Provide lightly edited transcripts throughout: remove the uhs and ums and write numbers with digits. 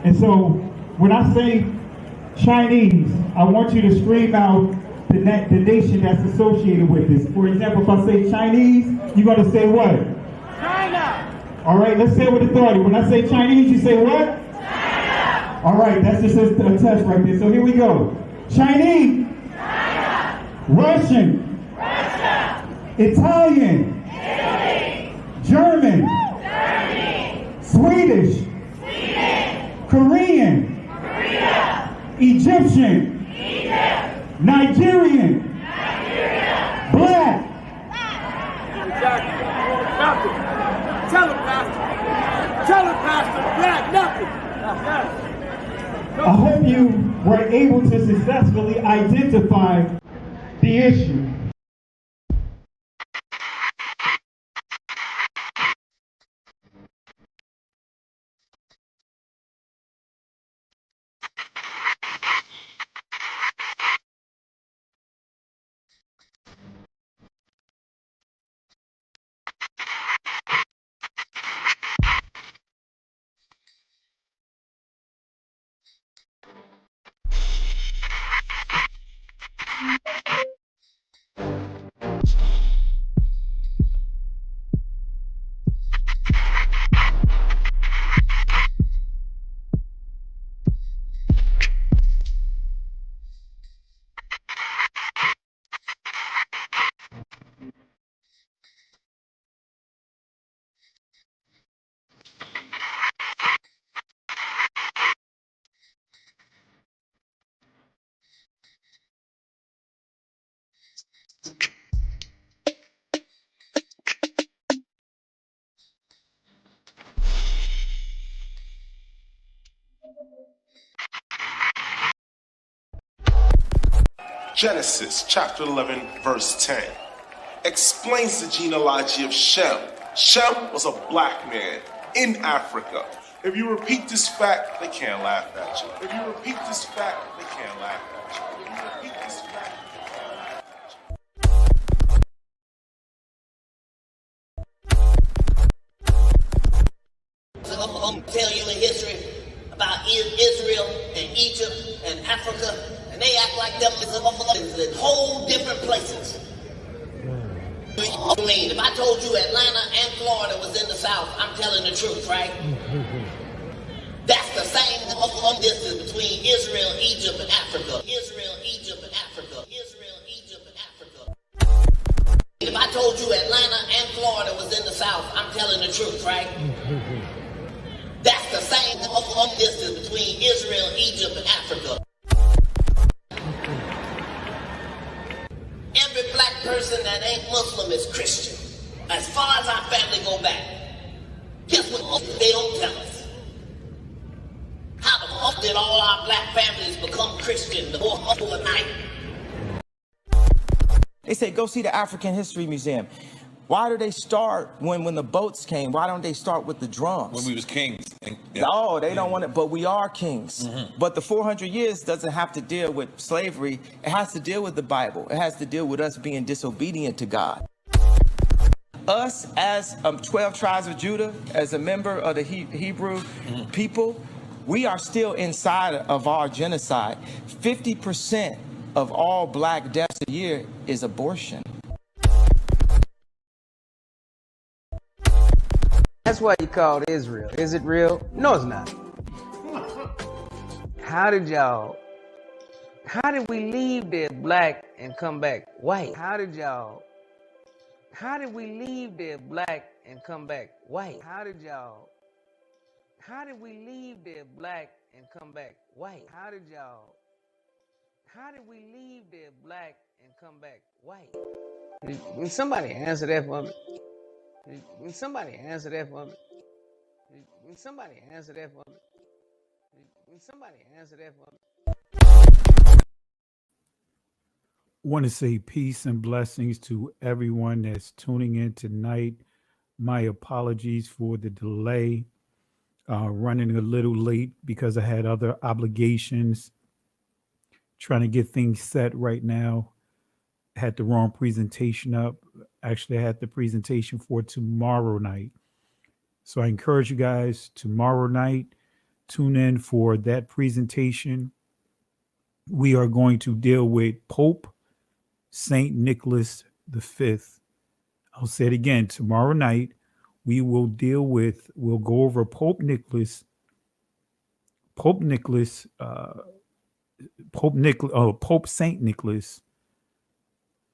And so when I say Chinese, I want you to scream out the nation that's associated with this. For example, if I say Chinese, you're going to say what? China. All right, let's say it with authority. When I say Chinese, you say what? China. All right, that's just a test right there. So here we go. Chinese. China. Russian. Russia. Italian. Italy. German. Germany. Swedish. Sweden. Korean. Korea. Egyptian. Egypt. Nigerian. Nigeria. Black. Exactly. Nothing. Tell him, Pastor. Tell him, Pastor. Black, nothing. I hope you were able to successfully identify the issue. Genesis chapter 11 verse 10 explains the genealogy of Shem. Shem was a black man in Africa. If you repeat this fact, they can't laugh at you. If you repeat this fact, they can't laugh at you. If you repeat this fact, they can't laugh at you. I'm telling you in history about Israel and Egypt and Africa, and they act like them is in whole different places. I mean, if I told you Atlanta and Florida was in the South, I'm telling the truth, right? That's the same distance between Israel, Egypt, and Africa. Israel, Egypt, and Africa. Israel, Egypt, and Africa. If I told you Atlanta and Florida was in the South, I'm telling the truth, right? That's the same distance between Israel, Egypt, and Africa. Every black person that ain't Muslim is Christian. As far as our family go back. Guess what they don't tell us? How the fuck did all our black families become Christian overnight? They say, go see the African History Museum. Why do they start when the boats came? Why don't they start with the drums? When we was kings. No, they don't want it, but we are kings. But the 400 years doesn't have to deal with slavery. It has to deal with the Bible. It has to deal with us being disobedient to God. Us as 12 tribes of Judah, as a member of the Hebrew people, we are still inside of our genocide. 50% of all black deaths a year is abortion. That's why you called Israel. Is it real? No, it's not. How did we leave there black and come back white? How did we leave there black and come back white? How did we leave there black and come back white? How did we leave there black and come back white? Can somebody answer that for me? Can somebody answer that for me? Can somebody answer that for me? Can somebody answer that for me? Want to say peace and blessings to everyone that's tuning in tonight. My apologies for the delay, running a little late because I had other obligations, trying to get things set right now. Had the wrong presentation up. Actually, I had the presentation for tomorrow night. So I encourage you guys tomorrow night tune in for that presentation. We are going to deal with Pope St. Nicholas V. I'll say it again. Tomorrow night, we'll go over Pope St. Nicholas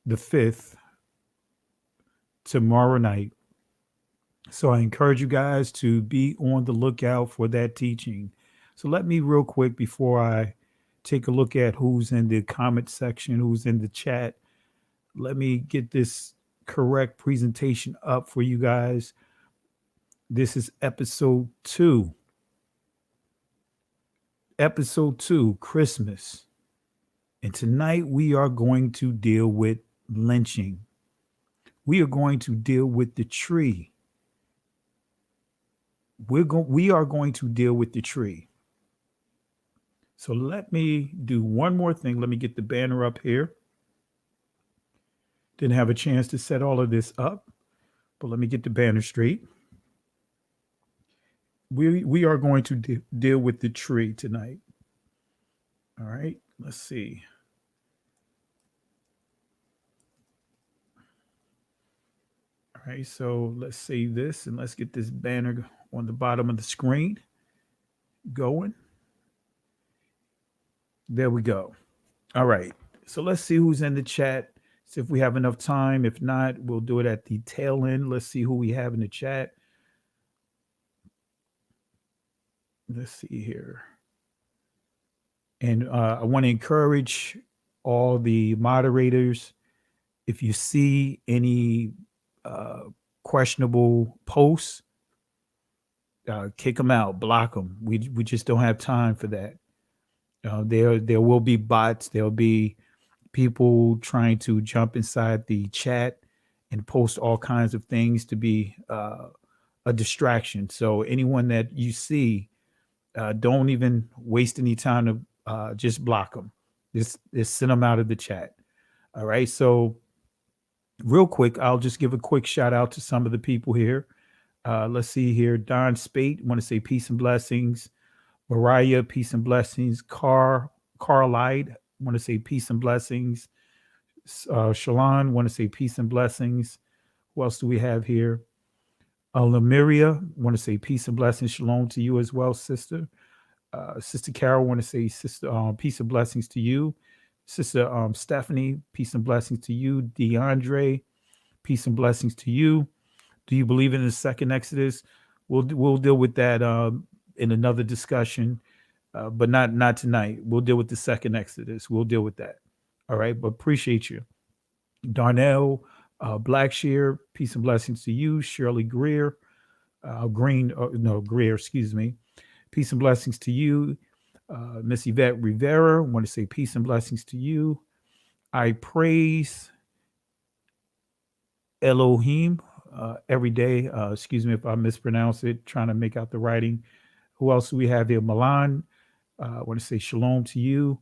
V tomorrow night. So I encourage you guys to be on the lookout for that teaching. So let me real quick, before I take a look at who's in the comment section, who's in the chat, let me get this correct presentation up for you guys. This is episode 2. Episode 2, Christmas. And tonight we are going to deal with lynching. We are going to deal with the tree. We are going to deal with the tree. So let me do one more thing. Let me get the banner up here. Didn't have a chance to set all of this up, but let me get the banner straight. We are going to deal with the tree tonight. All right, let's see. All right, so let's save this and let's get this banner on the bottom of the screen going. There we go. All right, so let's see who's in the chat. See if we have enough time. If not, we'll do it at the tail end. Let's see who we have in the chat. Let's see here. And I want to encourage all the moderators, if you see any questionable posts, kick them out, block them. We just don't have time for that. There will be bots. There'll be people trying to jump inside the chat and post all kinds of things to be a distraction. So anyone that you see, don't even waste any time to just block them. Just send them out of the chat. All right. So real quick, I'll just give a quick shout out to some of the people here. Let's see here. Don Spate, want to say peace and blessings. Mariah, peace and blessings. Carlide, want to say peace and blessings. Shalon, want to say peace and blessings. Who else do we have here? Lamiria, want to say peace and blessings. Shalom to you as well, sister. Sister Carol, want to say peace and blessings to you. Sister Stephanie, peace and blessings to you. DeAndre, peace and blessings to you. Do you believe in the second Exodus? We'll deal with that in another discussion, but not tonight. We'll deal with the second Exodus. We'll deal with that. All right, but appreciate you. Darnell, Blackshear, peace and blessings to you. Shirley Greer, Greer, excuse me. Peace and blessings to you. Miss Yvette Rivera, want to say peace and blessings to you. I praise Elohim every day. Excuse me if I mispronounce it, trying to make out the writing. Who else do we have here? Milan, I want to say shalom to you.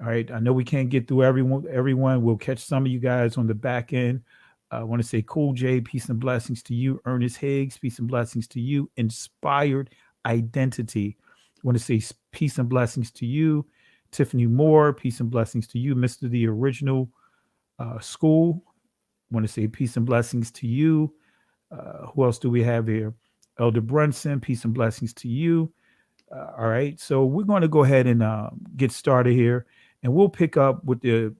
All right. I know we can't get through everyone. We'll catch some of you guys on the back end. I want to say Cool J, peace and blessings to you. Ernest Higgs, peace and blessings to you. Inspired Identity, I want to say peace and blessings to you. Tiffany Moore, peace and blessings to you. Mr. The Original School, I want to say peace and blessings to you. Who else do we have here? Elder Brunson, peace and blessings to you. All right. So we're going to go ahead and get started here. And we'll pick up with the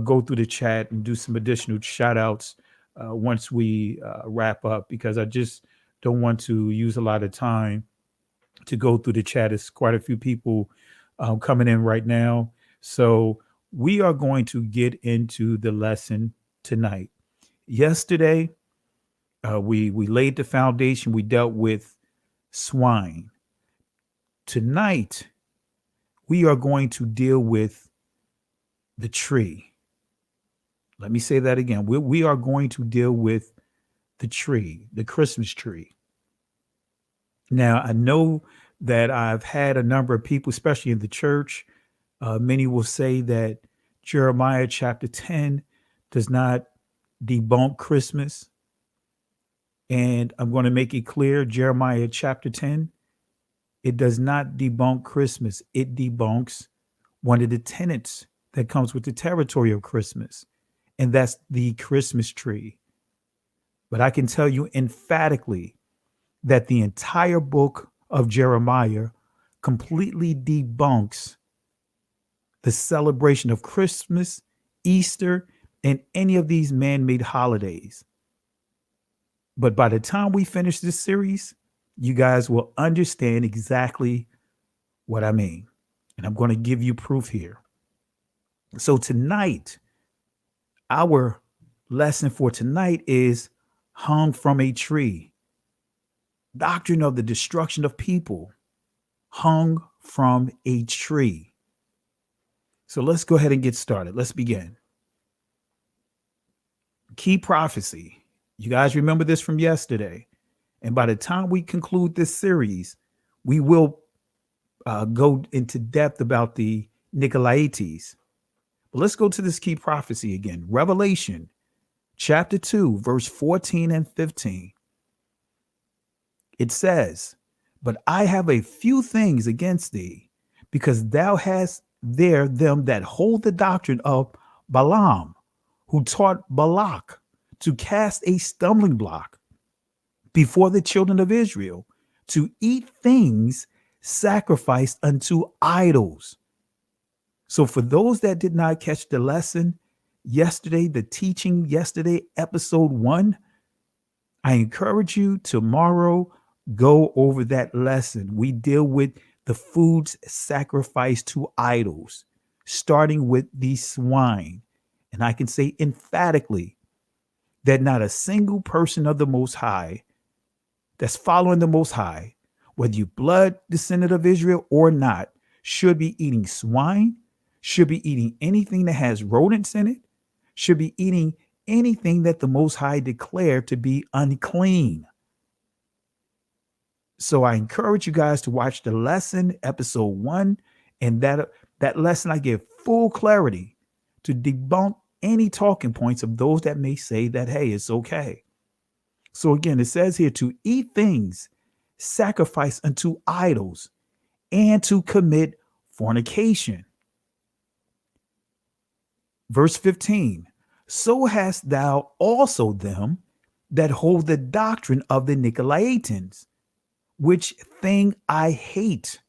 go through the chat and do some additional shout outs once we wrap up, because I just don't want to use a lot of time to go through the chat. It's quite a few people coming in right now. So we are going to get into the lesson tonight. Yesterday, we laid the foundation. We dealt with swine. Tonight, we are going to deal with the tree. Let me say that again. We are going to deal with the tree, the Christmas tree. Now, I know that I've had a number of people, especially in the church, many will say that Jeremiah chapter 10 does not debunk Christmas. And I'm going to make it clear, Jeremiah chapter 10 It does not debunk Christmas. It debunks one of the tenets that comes with the territory of Christmas, and that's the Christmas tree. But I can tell you emphatically that the entire book of Jeremiah completely debunks the celebration of Christmas, Easter, and any of these man-made holidays. But by the time we finish this series, you guys will understand exactly what I mean. And I'm going to give you proof here. So tonight, our lesson for tonight is hung from a tree. Doctrine of the destruction of people, hung from a tree. So let's go ahead and get started. Let's begin. Key prophecy. You guys remember this from yesterday. And by the time we conclude this series, we will go into depth about the Nicolaitans. But let's go to this key prophecy again. Revelation chapter 2, verse 14 and 15. It says, "But I have a few things against thee, because thou hast there them that hold the doctrine of Balaam, who taught Balak to cast a stumbling block before the children of Israel, to eat things sacrificed unto idols." So for those that did not catch the lesson yesterday, the teaching yesterday, episode 1, I encourage you tomorrow, go over that lesson. We deal with the foods sacrificed to idols, starting with the swine. And I can say emphatically that not a single person of the Most High that's following the Most High, whether you blood descendant of Israel or not, should be eating swine, should be eating anything that has rodents in it, should be eating anything that the Most High declared to be unclean. So I encourage you guys to watch the lesson, episode 1, and that lesson I give full clarity to debunk any talking points of those that may say that, hey, it's okay. So again, it says here to eat things sacrificed unto idols and to commit fornication. Verse 15, "So hast thou also them that hold the doctrine of the Nicolaitans, which thing I hate."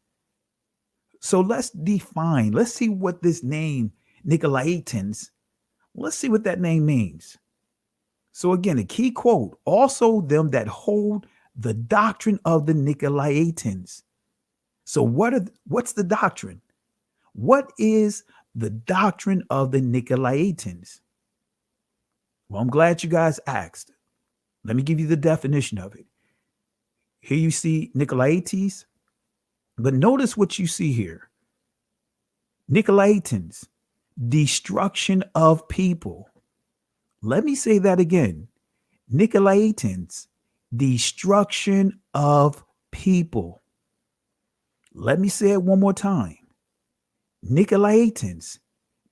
So let's define, let's see what this name Nicolaitans, let's see what that name means. So again, a key quote, "Also them that hold the doctrine of the Nicolaitans." So what's the doctrine? What is the doctrine of the Nicolaitans? Well, I'm glad you guys asked. Let me give you the definition of it. Here you see Nicolaitans, but notice what you see here. Nicolaitans, destruction of people. Let me say that again. Nicolaitans, destruction of people. Let me say it one more time. Nicolaitans,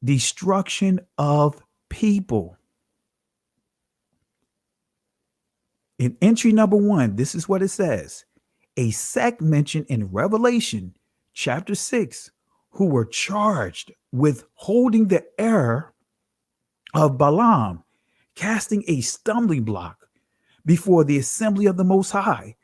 destruction of people. In entry number 1, this is what it says. A sect mentioned in Revelation chapter 6, who were charged with holding the error of Balaam, casting a stumbling block before the assembly of the Most High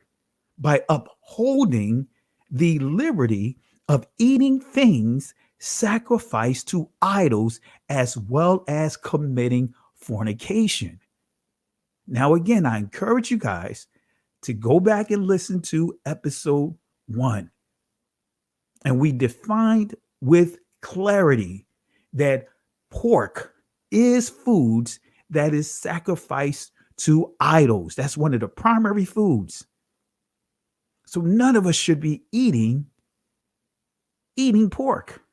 by upholding the liberty of eating things sacrificed to idols, as well as committing fornication. Now, again, I encourage you guys to go back and listen to episode 1. And we defined with clarity that pork is foods that is sacrificed to idols. That's one of the primary foods. So none of us should be eating pork.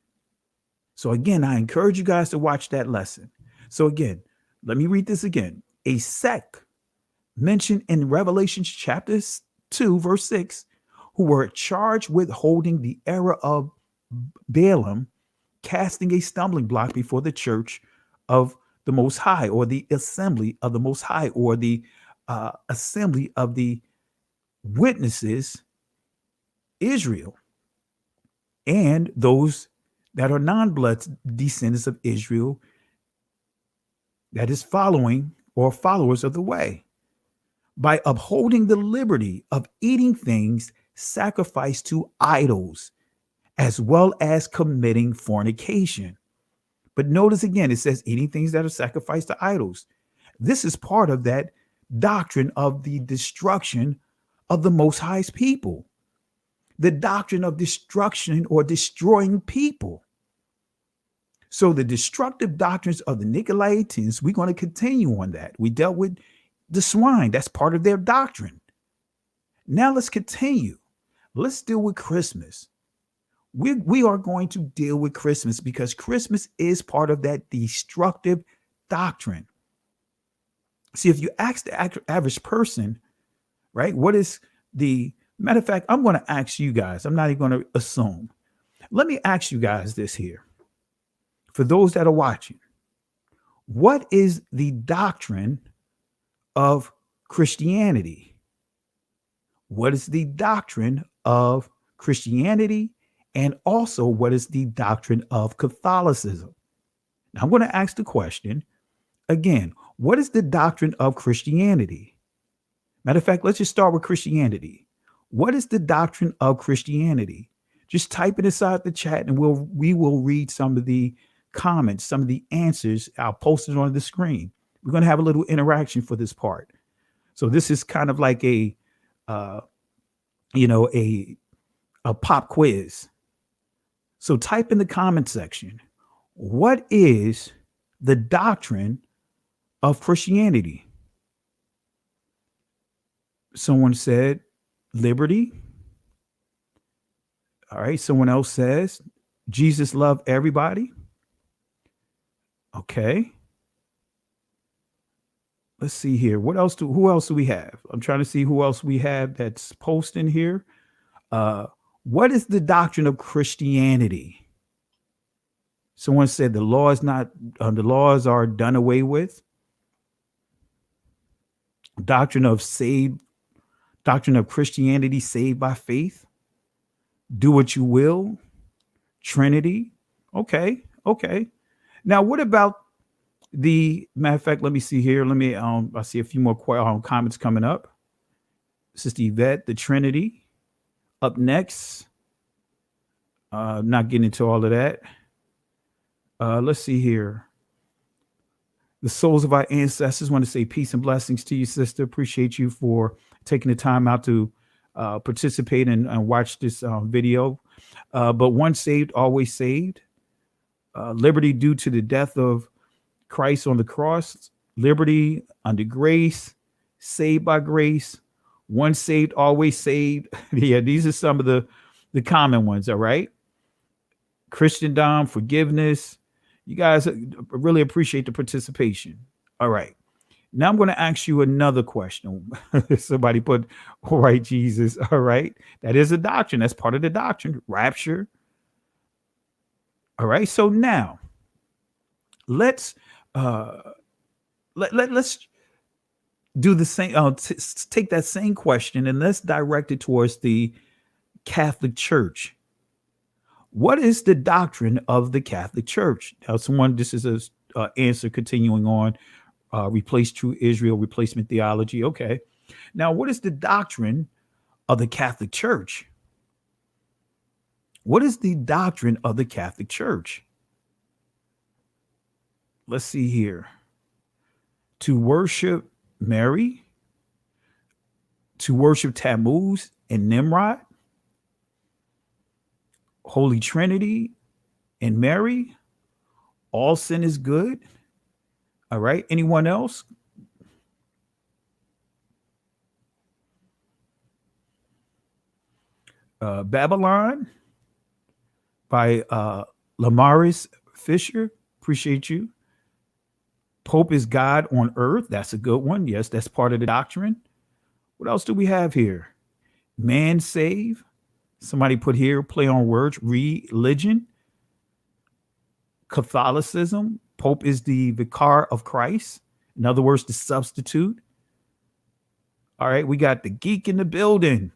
So again, I encourage you guys to watch that lesson. So again, let me read this again. A sect mentioned in Revelation chapter 2, verse 6, who were charged with holding the error of Balaam, casting a stumbling block before the church of the Most High, or the assembly of the Most High, or the assembly of the witnesses Israel and those that are non-blood descendants of Israel, that is following or followers of the way, by upholding the liberty of eating things sacrificed to idols, as well as committing fornication. But notice again, it says eating things that are sacrificed to idols. This is part of that doctrine of the destruction of the Most High's people, the doctrine of destruction or destroying people. So the destructive doctrines of the Nicolaitans, we're going to continue on that. We dealt with the swine. That's part of their doctrine. Now let's continue. Let's deal with Christmas. We are going to deal with Christmas because Christmas is part of that destructive doctrine. See, if you ask the average person, right, what is the matter of fact, I'm going to ask you guys, I'm not even going to assume. Let me ask you guys this here. For those that are watching, what is the doctrine of Christianity? What is the doctrine of Christianity? And also, what is the doctrine of Catholicism? Now, I'm going to ask the question again. What is the doctrine of Christianity? Matter of fact, let's just start with Christianity. What is the doctrine of Christianity? Just type it inside the chat and we will read some of the comments, some of the answers. I'll post it on the screen. We're going to have a little interaction for this part. So this is kind of like a pop quiz. So type in the comment section, what is the doctrine of Christianity? Someone said liberty. All right. Someone else says Jesus loved everybody. Okay. Let's see here. Who else do we have? I'm trying to see who else we have that's posting here. What is the doctrine of Christianity? Someone said the laws are done away with. Doctrine of Christianity, saved by faith. Do what you will. Trinity. Okay. Now, what about the matter of fact? Let me see here. I see a few more comments coming up. Sister Yvette, the Trinity. Up next. Not getting into all of that. Let's see here. The souls of our ancestors, want to say peace and blessings to you, sister. Appreciate you for taking the time out to participate and watch this video. But once saved, always saved. Liberty due to the death of Christ on the cross. Liberty under grace. Saved by grace. Once saved, always saved. Yeah, these are some of the common ones, all right? Christendom, forgiveness. You guys really appreciate the participation. All right. Now I'm going to ask you another question. Somebody put, all right, Jesus. All right. That is a doctrine. That's part of the doctrine. Rapture. All right. So now let's do the same. Take that same question and let's direct it towards the Catholic Church. What is the doctrine of the Catholic Church? Now, this is a answer continuing on. Replace true Israel, replacement theology. Okay. Now, what is the doctrine of the Catholic Church? What is the doctrine of the Catholic Church? Let's see here. To worship Mary, to worship Tammuz and Nimrod, Holy Trinity and Mary, all sin is good. All right. Anyone else? Babylon by Lamaris Fisher. Appreciate you. Pope is God on earth. That's a good one. Yes, that's part of the doctrine. What else do we have here? Man save. Somebody put here, play on words, religion. Catholicism. Pope is the vicar of Christ. In other words, the substitute. All right, we got the geek in the building.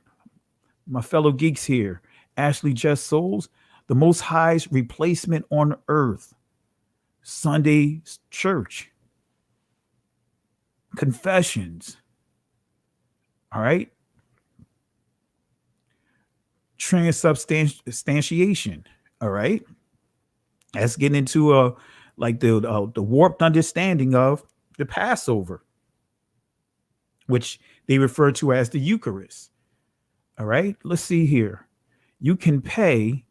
My fellow geeks here, Ashley Just Souls, the Most High's replacement on earth, Sunday church, confessions, all right, transubstantiation, all right. Let's get into like the warped understanding of the Passover, which they refer to as the Eucharist. All right, let's see here. You can pay,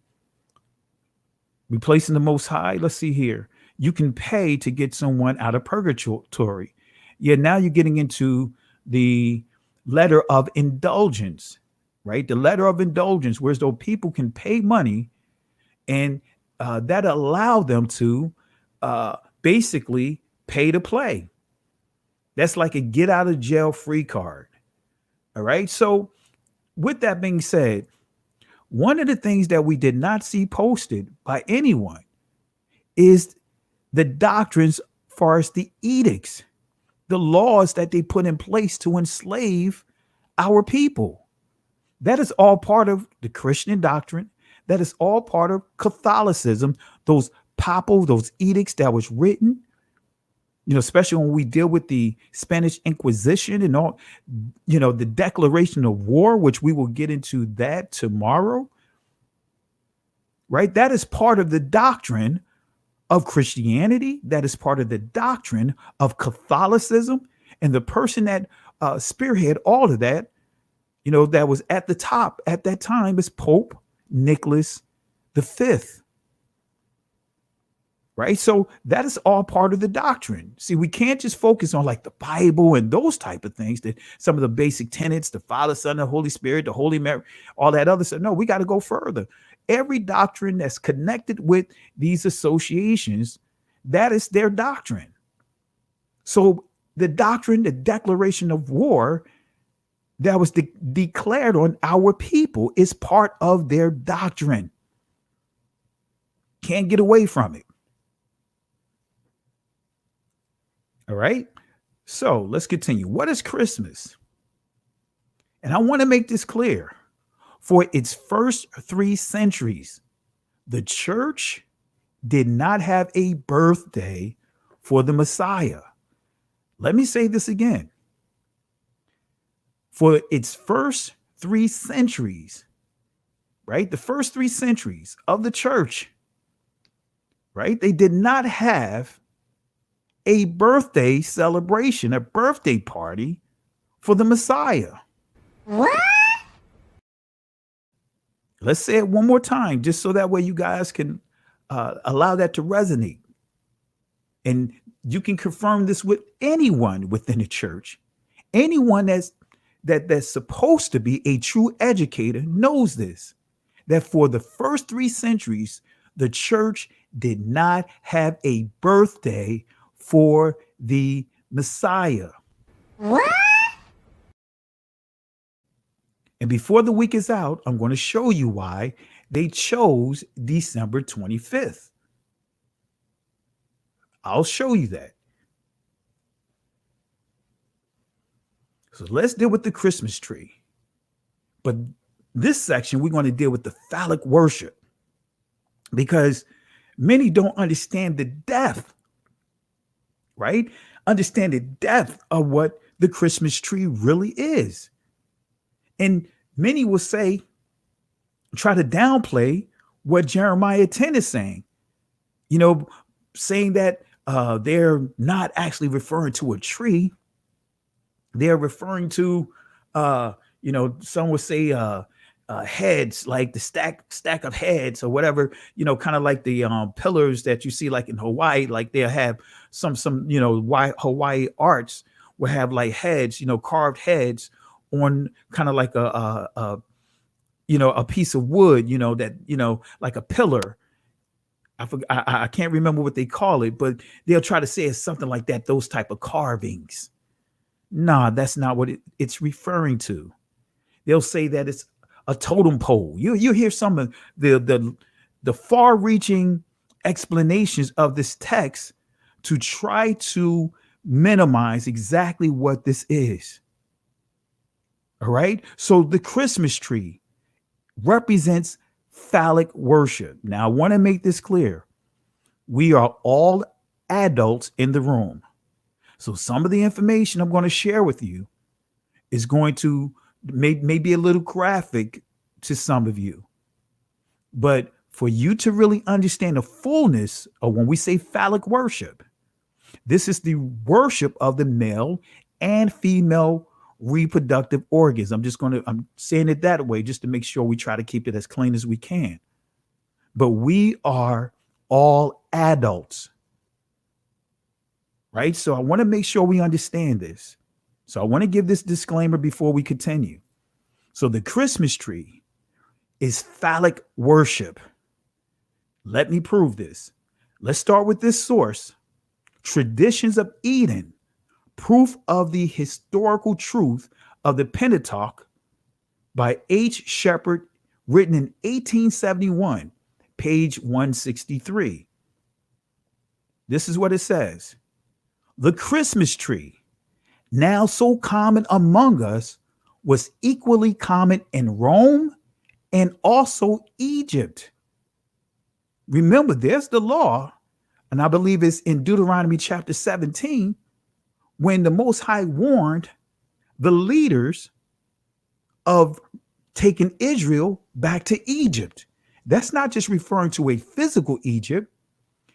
replacing the Most High. Let's see here. You can pay to get someone out of purgatory. Yeah, now you're getting into the letter of indulgence, right? The letter of indulgence, whereas though people can pay money and that allow them to basically pay to play. That's like a get out of jail free card. All right. So with that being said, one of the things that we did not see posted by anyone is the doctrines far as the edicts, the laws that they put in place to enslave our people. That is all part of the Christian doctrine. That is all part of Catholicism, those papal, those edicts that was written, you know, especially when we deal with the Spanish Inquisition and all, you know, the declaration of war, which we will get into that tomorrow, right? That is part of the doctrine of Christianity. That is part of the doctrine of Catholicism. And the person that spearhead all of that, you know, that was at the top at that time is Pope Nicholas V. Right. So that is all part of the doctrine. See, we can't just focus on like the Bible and those type of things, that some of the basic tenets, the Father, Son, the Holy Spirit, the Holy Mary, all that other stuff. No, we got to go further. Every doctrine that's connected with these associations, that is their doctrine. So the doctrine, the declaration of war that was declared on our people is part of their doctrine. Can't get away from it. All right. So let's continue. What is Christmas? And I want to make this clear. For its first 3 centuries, the church did not have a birthday for the Messiah. Let me say this again. For its first 3 centuries, right? The first 3 centuries of the church, right? They did not have a birthday celebration, a birthday party for the Messiah. What? Let's say it one more time, just so that way you guys can allow that to resonate. And you can confirm this with anyone within the church. Anyone that's supposed to be a true educator knows this, that for the first 3 centuries, the church did not have a birthday for the Messiah. What? And before the week is out, I'm going to show you why they chose December 25th. I'll show you that. So let's deal with the Christmas tree. But this section, we're going to deal with the phallic worship, because many don't understand the depth, right? Understand the depth of what the Christmas tree really is. And many will say, try to downplay what Jeremiah 10 is saying, you know, saying that they're not actually referring to a tree. They're referring to, you know, some would say heads, like the stack of heads or whatever, you know, kind of like the pillars that you see like in Hawaii, like they'll have some, you know, Hawaii arts will have like heads, you know, carved heads on kind of like a you know, a piece of wood, you know, that, you know, like a pillar. I can't remember what they call it, but they'll try to say it's something like that, those type of carvings. Nah, that's not what it's referring to. They'll say that it's a totem pole. You hear some of the far-reaching explanations of this text to try to minimize exactly what this is. All right. So the Christmas tree represents phallic worship. Now, I want to make this clear. We are all adults in the room. So some of the information I'm going to share with you is going to maybe a little graphic to some of you. But for you to really understand the fullness of when we say phallic worship, this is the worship of the male and female reproductive organs. I'm saying it that way just to make sure we try to keep it as clean as we can. But we are all adults, right? So I want to make sure we understand this. So I want to give this disclaimer before we continue. So the Christmas tree is phallic worship. Let me prove this. Let's start with this source. Traditions of Eden, proof of the historical truth of the Pentateuch by H. Shepard, written in 1871, page 163. This is what it says. The Christmas tree, now so common among us, was equally common in Rome and also Egypt. Remember, there's the law, and I believe it's in Deuteronomy chapter 17, when the Most High warned the leaders of taking Israel back to Egypt. That's not just referring to a physical Egypt.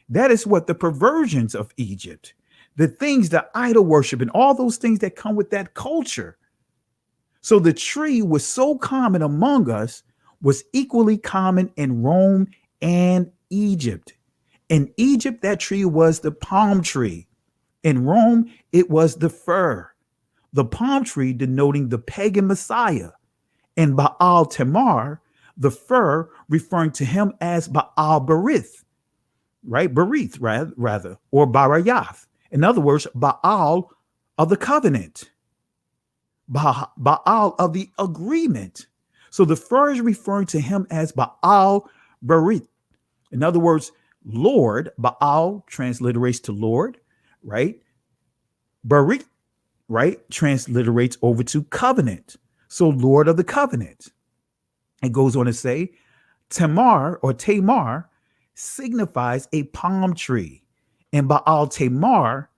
That is what the perversions of Egypt, the things, the idol worship, and all those things that come with that culture. So the tree was so common among us, was equally common in Rome and Egypt. In Egypt, that tree was the palm tree. In Rome, it was the fir. The palm tree denoting the pagan Messiah. And Baal Tamar, the fir, referring to him as Baal Berith, right? Berith, rather, or Barayath. In other words, Baal of the covenant, Baal of the agreement. So the fir is referring to him as Baal Berith. In other words, Lord, Baal transliterates to Lord, right? Berith, right, transliterates over to covenant. So Lord of the covenant. It goes on to say, Tamar or Tamar signifies a palm tree. And Baal Tamar,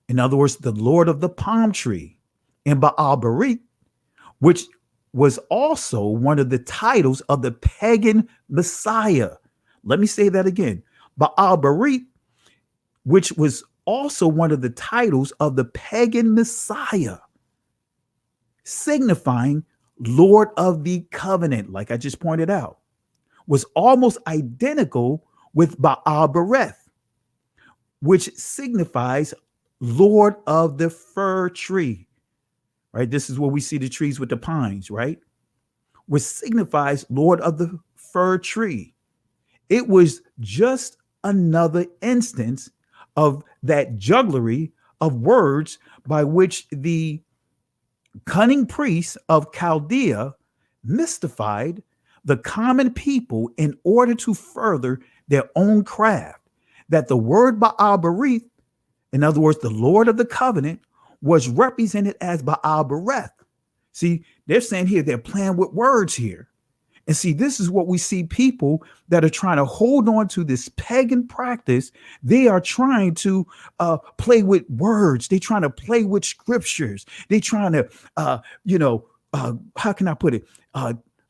in other words, the Lord of the palm tree. And Baal Berith, which was also one of the titles of the pagan Messiah. Let me say that again. Baal Berith, which was also one of the titles of the pagan Messiah, signifying Lord of the covenant, like I just pointed out, was almost identical with Baal Berith, which signifies Lord of the fir tree, right? This is where we see the trees with the pines, right? Which signifies Lord of the fir tree. It was just another instance of that jugglery of words by which the cunning priests of Chaldea mystified the common people in order to further their own craft. That the word Baal Berith, in other words, the Lord of the covenant, was represented as Baal Berith. See, they're saying here, they're playing with words here. And see, this is what we see people that are trying to hold on to this pagan practice. They are trying to play with words. They're trying to play with scriptures. They're trying to, how can I put it?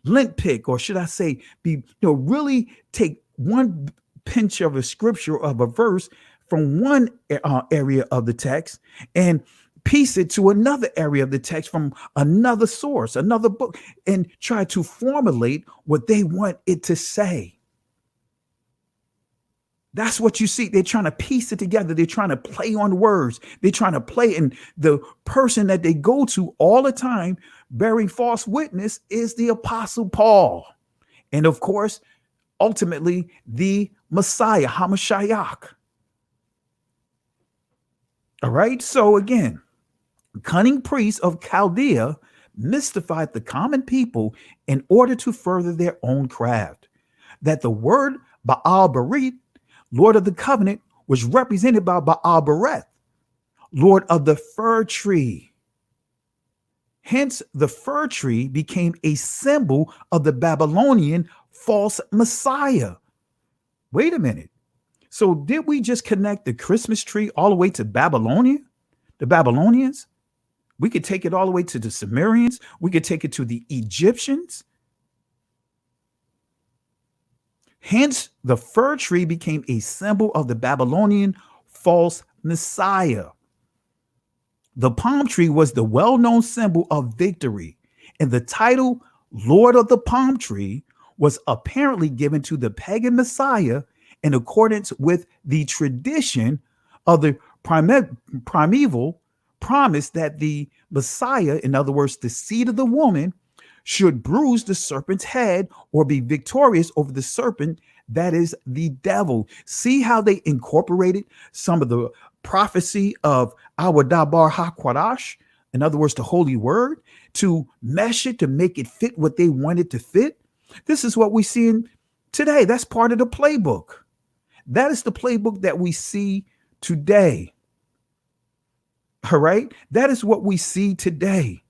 Lint pick, or should I say, really take one pinch of a scripture, of a verse from one area of the text and piece it to another area of the text from another source, another book, and try to formulate what they want it to say. That's what you see. They're trying to piece it together. They're trying to play on words. They're trying to play. And the person that they go to all the time bearing false witness is the Apostle Paul. And of course, ultimately, the Messiah, Hamashiach. All right. So again, cunning priests of Chaldea mystified the common people in order to further their own craft. That the word Baal Berith, Lord of the covenant, was represented by Baal Berith, Lord of the fir tree. Hence, the fir tree became a symbol of the Babylonian false Messiah. Wait a minute. So did we just connect the Christmas tree all the way to Babylonia? The Babylonians? We could take it all the way to the Sumerians. We could take it to the Egyptians. Hence, the fir tree became a symbol of the Babylonian false Messiah. The palm tree was the well-known symbol of victory, and the title Lord of the Palm Tree was apparently given to the pagan Messiah in accordance with the tradition of the primeval promise that the Messiah, in other words, the seed of the woman, should bruise the serpent's head or be victorious over the serpent, that is the devil. See how they incorporated some of the prophecy of Awadabar HaQuadash, in other words, the holy word, to mesh it, to make it fit what they wanted to fit. This is what we see in today. That's part of the playbook. That is the playbook that we see today. All right. That is what we see today.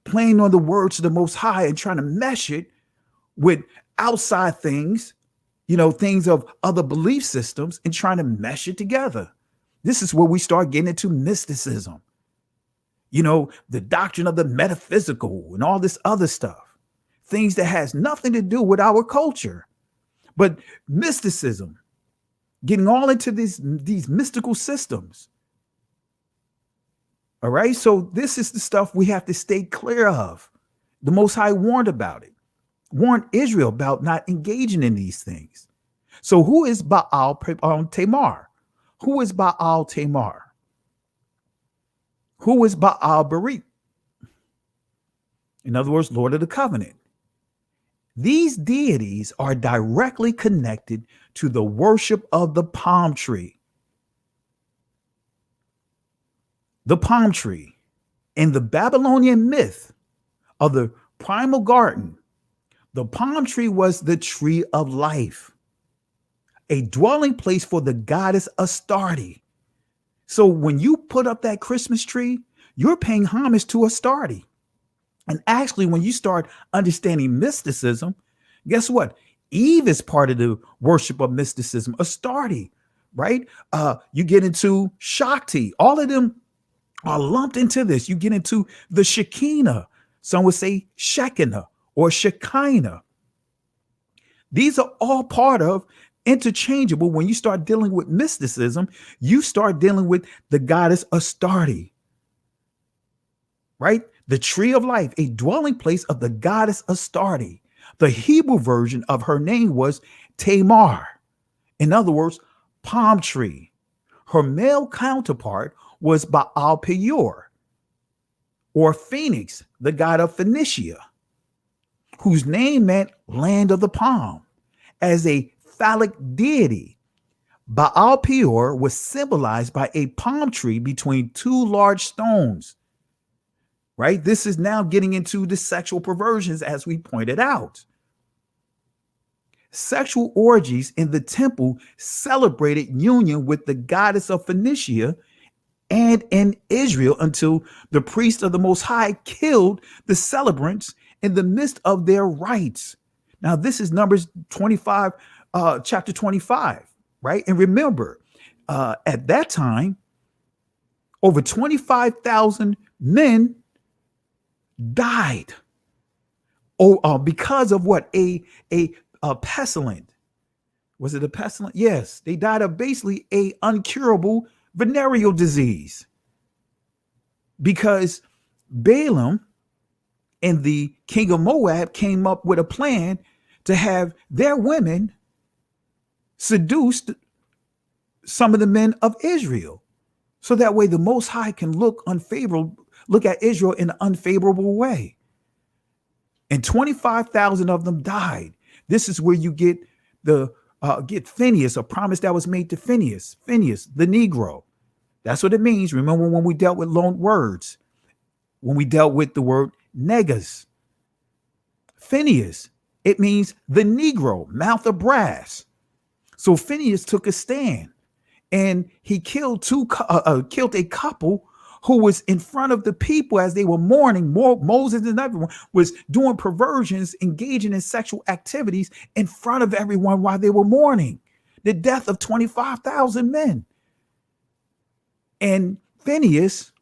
Playing on the words of the Most High and trying to mesh it with outside things, things of other belief systems, and trying to mesh it together. This is where we start getting into mysticism, the doctrine of the metaphysical and all this other stuff, things that has nothing to do with our culture, but mysticism, getting all into these mystical systems. All right. So this is the stuff we have to stay clear of. The Most High warned about it, warned Israel about not engaging in these things. So who is Baal Tamar? Who is Baal Tamar? Who is Baal Berith? In other words, Lord of the Covenant. These deities are directly connected to the worship of the palm tree. The palm tree in the Babylonian myth of the primal garden, the palm tree was the tree of life, a dwelling place for the goddess Astarte. So when you put up that Christmas tree, you're paying homage to Astarte. And actually, when you start understanding mysticism, guess what? Eve is part of the worship of mysticism, Astarte, right? You get into Shakti. All of them are lumped into this. You get into the Shekinah. Some would say Shekinah or Shekinah. These are all part of interchangeable. When you start dealing with mysticism, you start dealing with the goddess Astarte, right? The tree of life, a dwelling place of the goddess Astarte. The Hebrew version of her name was Tamar. In other words, palm tree. Her male counterpart was Baal Peor, or Phoenix, the god of Phoenicia, whose name meant land of the palm. As a Phallic deity, Baal Peor was symbolized by a palm tree between two large stones. Right? This is now getting into the sexual perversions, as we pointed out. Sexual orgies in the temple celebrated union with the goddess of Phoenicia and in Israel until the priest of the Most High killed the celebrants in the midst of their rites. Now, this is Numbers 25, chapter 25, right? And remember, at that time, over 25,000 men died because of what? A pestilent. Was it a pestilent? Yes, they died of basically a uncurable venereal disease, because Balaam and the king of Moab came up with a plan to have their women seduce some of the men of Israel, so that way the Most High can look at Israel in an unfavorable way. And 25,000 of them died. This is where you get get Phineas, a promise that was made to Phineas, the Negro. That's what it means. Remember when we dealt with loaned words, when we dealt with the word negas. Phineas, it means the Negro, mouth of brass. So Phineas took a stand and he killed a couple who was in front of the people as they were mourning, Moses and everyone was doing perversions, engaging in sexual activities in front of everyone while they were mourning the death of 25,000 men. And Phineas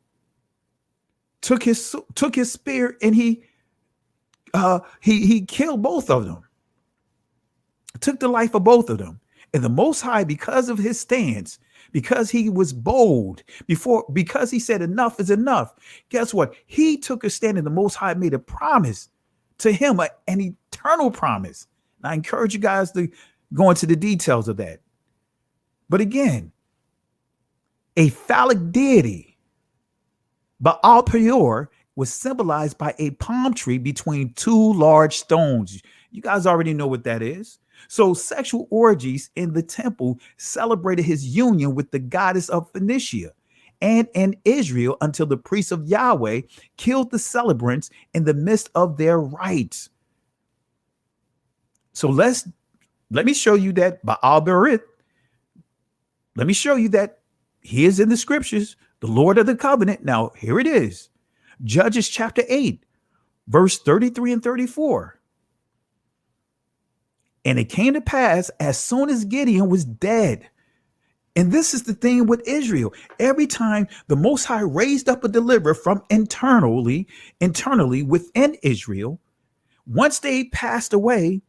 took his spear and he killed both of them, took the life of both of them. And the Most High, because of his stance, because he was bold, because he said enough is enough, guess what? He took a stand and the Most High made a promise to him, an eternal promise. And I encourage you guys to go into the details of that. But again, a phallic deity, Baal Peor, was symbolized by a palm tree between two large stones. You guys already know what that is. So sexual orgies in the temple celebrated his union with the goddess of Phoenicia and in Israel until the priests of Yahweh killed the celebrants in the midst of their rites. So let me show you that Baal Berith. Let me show you that he is in the scriptures, the Lord of the covenant. Now, here it is. Judges chapter 8, verse 33 and 34. And it came to pass as soon as Gideon was dead. And this is the thing with Israel. Every time the Most High raised up a deliverer from internally within Israel, once they passed away,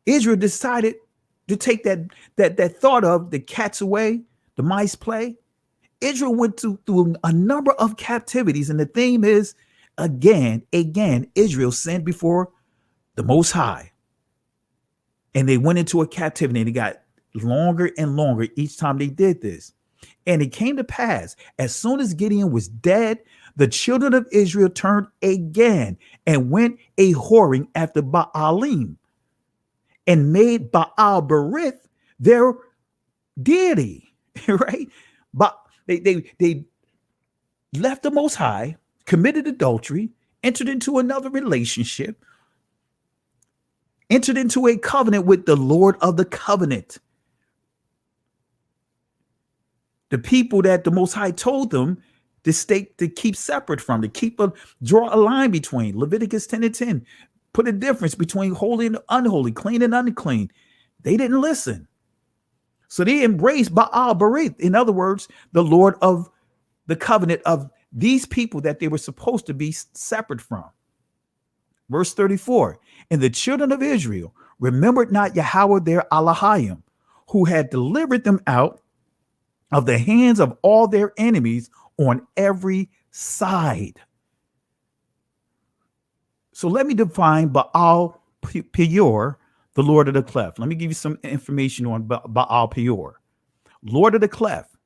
Israel decided to take that thought of the cat's away, the mice play. Israel went through a number of captivities. And the theme is, again, Israel sinned before the Most High. And they went into a captivity and it got longer and longer each time they did this. And it came to pass, as soon as Gideon was dead, the children of Israel turned again and went a whoring after Baalim and made Baal Berith their deity, right? But they left the Most High, committed adultery, entered into another relationship, entered into a covenant with the Lord of the covenant. The people that the Most High told them to keep separate from, draw a line between. Leviticus 10 and 10, put a difference between holy and unholy, clean and unclean. They didn't listen. So they embraced Baal Berith. In other words, the Lord of the covenant of these people that they were supposed to be separate from. Verse 34, and the children of Israel remembered not Yahweh their Elohim, who had delivered them out of the hands of all their enemies on every side. So let me define Baal Peor, the Lord of the cleft. Let me give you some information on Baal Peor. Lord of the cleft,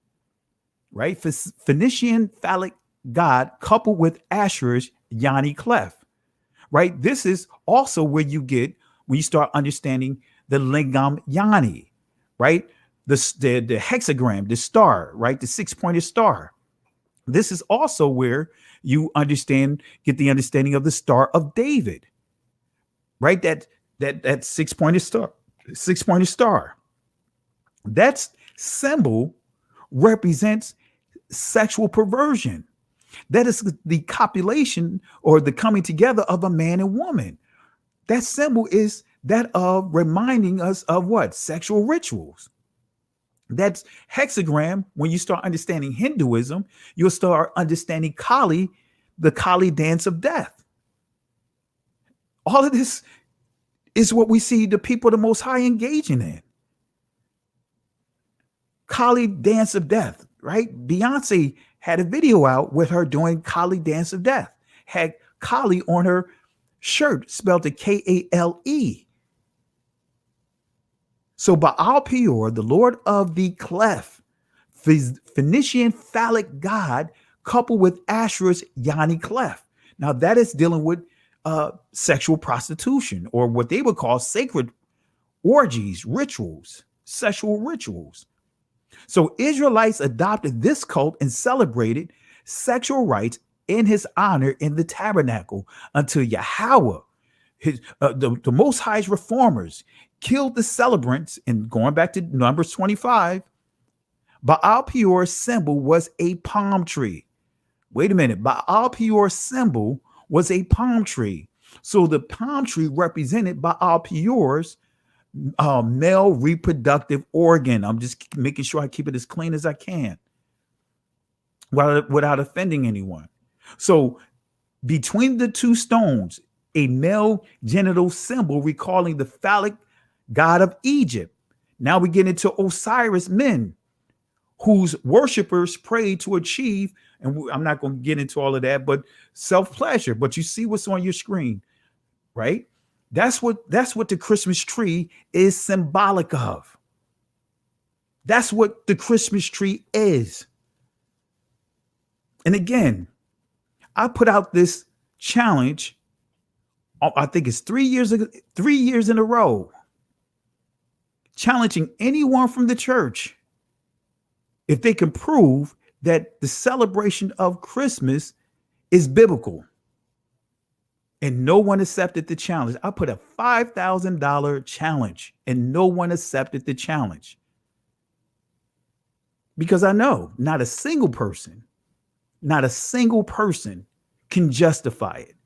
right? Phoenician phallic god coupled with Asher's Yanni cleft. Right. This is also where you get when you start understanding the lingam yani, right? The hexagram, the star, right? The 6-pointed star. This is also where you get the understanding of the Star of David, right? That 6-pointed star. That symbol represents sexual perversion. That is the copulation or the coming together of a man and woman. That symbol is that of reminding us of what? Sexual rituals. That's hexagram. When you start understanding Hinduism, you'll start understanding Kali, the Kali dance of death. All of this is what we see the people of the Most High engaging in. Kali dance of death, right? Beyonce had a video out with her doing Kali dance of death, had Kali on her shirt, spelled it Kale. So Baal Peor, the Lord of the cleft, Phoenician phallic god, coupled with Asher's Yanni cleft. Now that is dealing with sexual prostitution, or what they would call sacred orgies, rituals, sexual rituals. So Israelites adopted this cult and celebrated sexual rites in his honor in the tabernacle until Yahweh, the Most High's reformers, killed the celebrants. And going back to Numbers 25, Baal Peor's symbol was a palm tree, Wait a minute. Baal Peor symbol was a palm tree. So the palm tree represented Baal Peor's male reproductive organ. I'm just making sure I keep it as clean as I can without offending anyone. So between the two stones, a male genital symbol recalling the phallic god of Egypt. Now we get into Osiris men, whose worshipers pray to achieve, and I'm not going to get into all of that, but self-pleasure. But you see what's on your screen, right? That's what the Christmas tree is symbolic of. That's what the Christmas tree is. And again, I put out this challenge, I think it's 3 years in a row, challenging anyone from the church if they can prove that the celebration of Christmas is biblical. And no one accepted the challenge. I put a $5,000 challenge and no one accepted the challenge. Because I know not a single person can justify it.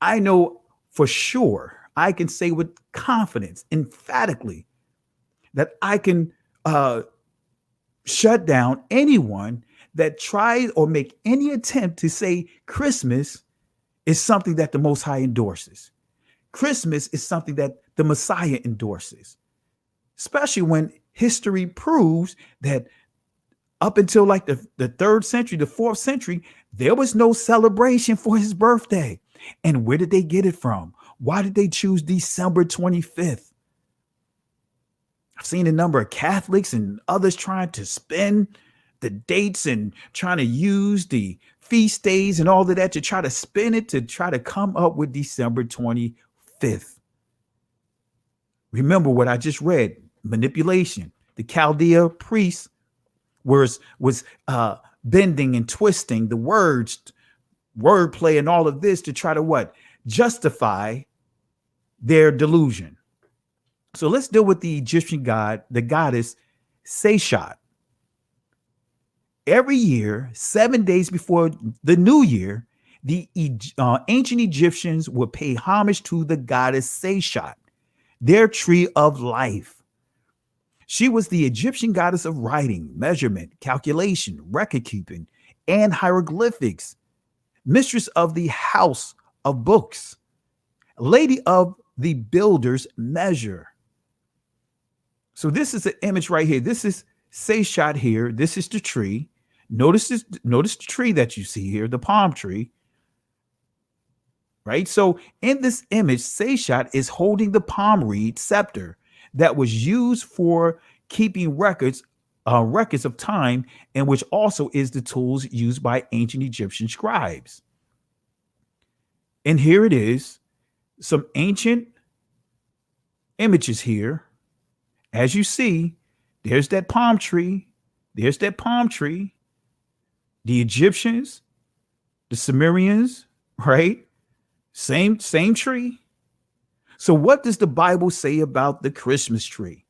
I know for sure, I can say with confidence, emphatically, that I can shut down anyone that tries or make any attempt to say Christmas is something that the Most High endorses. Christmas is something that the Messiah endorses, especially when history proves that up until like the 3rd century, the 4th century, there was no celebration for his birthday. And where did they get it from? Why did they choose December 25th? I've seen a number of Catholics and others trying to spin the dates and trying to use the feast days and all of that to try to spin it, to try to come up with December 25th. Remember what I just read, manipulation. The Chaldea priests was bending and twisting the words, wordplay and all of this to try to what? Justify their delusion. So let's deal with the Egyptian god, the goddess Seshat. Every year, 7 days before the new year, the ancient Egyptians would pay homage to the goddess Seshat, their tree of life. She was the Egyptian goddess of writing, measurement, calculation, record keeping, and hieroglyphics, mistress of the house of books, lady of the builder's measure. So this is an image right here. This is Seshat here. This is the tree. Notice the tree that you see here, the palm tree. Right? So in this image, Seshat is holding the palm reed scepter that was used for keeping records of time, and which also is the tools used by ancient Egyptian scribes. And here it is, some ancient images here. As you see, there's that palm tree. There's that palm tree. The Egyptians, the Sumerians, right? Same tree. So what does the Bible say about the Christmas tree?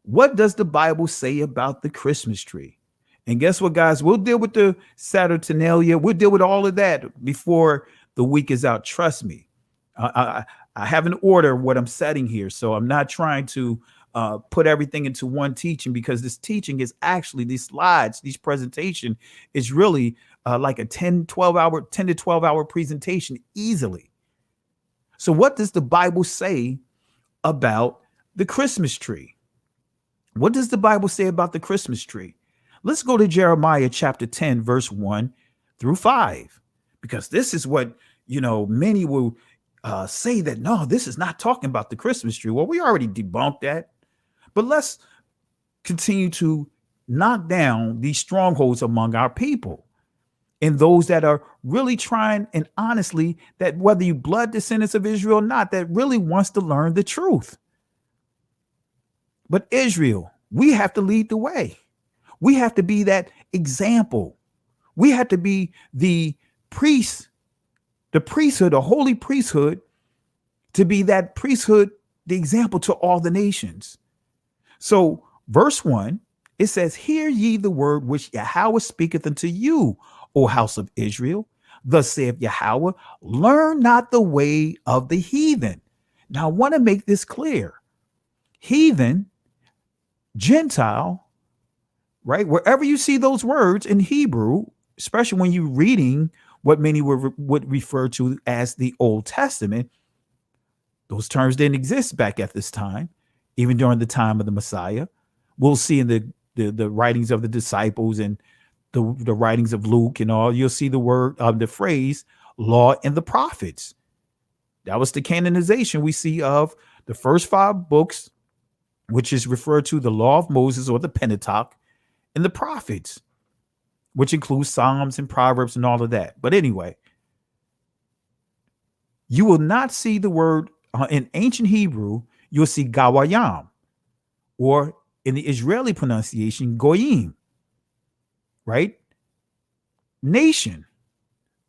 What does the Bible say about the Christmas tree? And guess what, guys? We'll deal with the Saturnalia. We'll deal with all of that before the week is out. Trust me. I have an order of what I'm setting here. So I'm not trying to put everything into one teaching, because this teaching is actually, these slides, these presentation is really like a 10 to 12 hour presentation easily. So what does the Bible say about the Christmas tree? What does the Bible say about the Christmas tree? Let's go to Jeremiah chapter 10, verse 1 through 5, because this is what, many will say that, no, this is not talking about the Christmas tree. Well, we already debunked that, but let's continue to knock down these strongholds among our people and those that are really trying, and honestly, that whether you blood descendants of Israel or not, that really wants to learn the truth. But Israel, we have to lead the way. We have to be that example. We have to be the priest, the priesthood, a holy priesthood, to be that priesthood, the example to all the nations. So verse 1, it says, hear ye the word which Yahweh speaketh unto you, O house of Israel. Thus saith Yahweh, learn not the way of the heathen. Now, I want to make this clear. Heathen, Gentile, right? Wherever you see those words in Hebrew, especially when you're reading what many would refer to as the Old Testament, those terms didn't exist back at this time, even during the time of the Messiah. We'll see in the writings of the disciples and the writings of Luke and all, you'll see the word of the phrase law and the prophets. That was the canonization we see of the first 5 books, which is referred to the law of Moses or the Pentateuch, and the prophets, which includes Psalms and Proverbs and all of that. But anyway, you will not see the word in ancient Hebrew. You'll see Gawayam, or in the Israeli pronunciation, Goyim, right? Nation,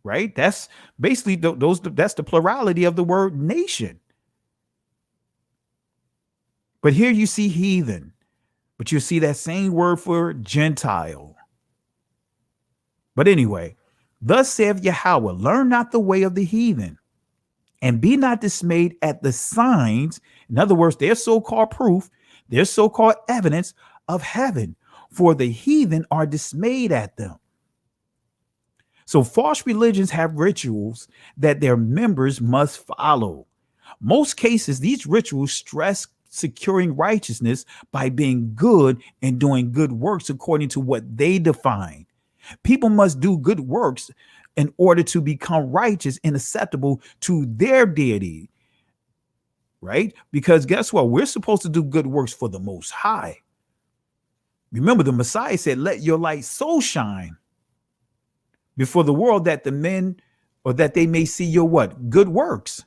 right? That's basically that's the plurality of the word nation. But here you see heathen, but you see that same word for Gentile. But anyway, thus saith Yahweh, learn not the way of the heathen, and be not dismayed at the signs. In other words, their so-called proof, their so-called evidence of heaven, for the heathen are dismayed at them. So false religions have rituals that their members must follow. Most cases, these rituals stress securing righteousness by being good and doing good works according to what they define. People must do good works in order to become righteous and acceptable to their deity, right? Because guess what? We're supposed to do good works for the Most High. Remember, the Messiah said, let your light so shine before the world that the men, or that they may see your what? Good works.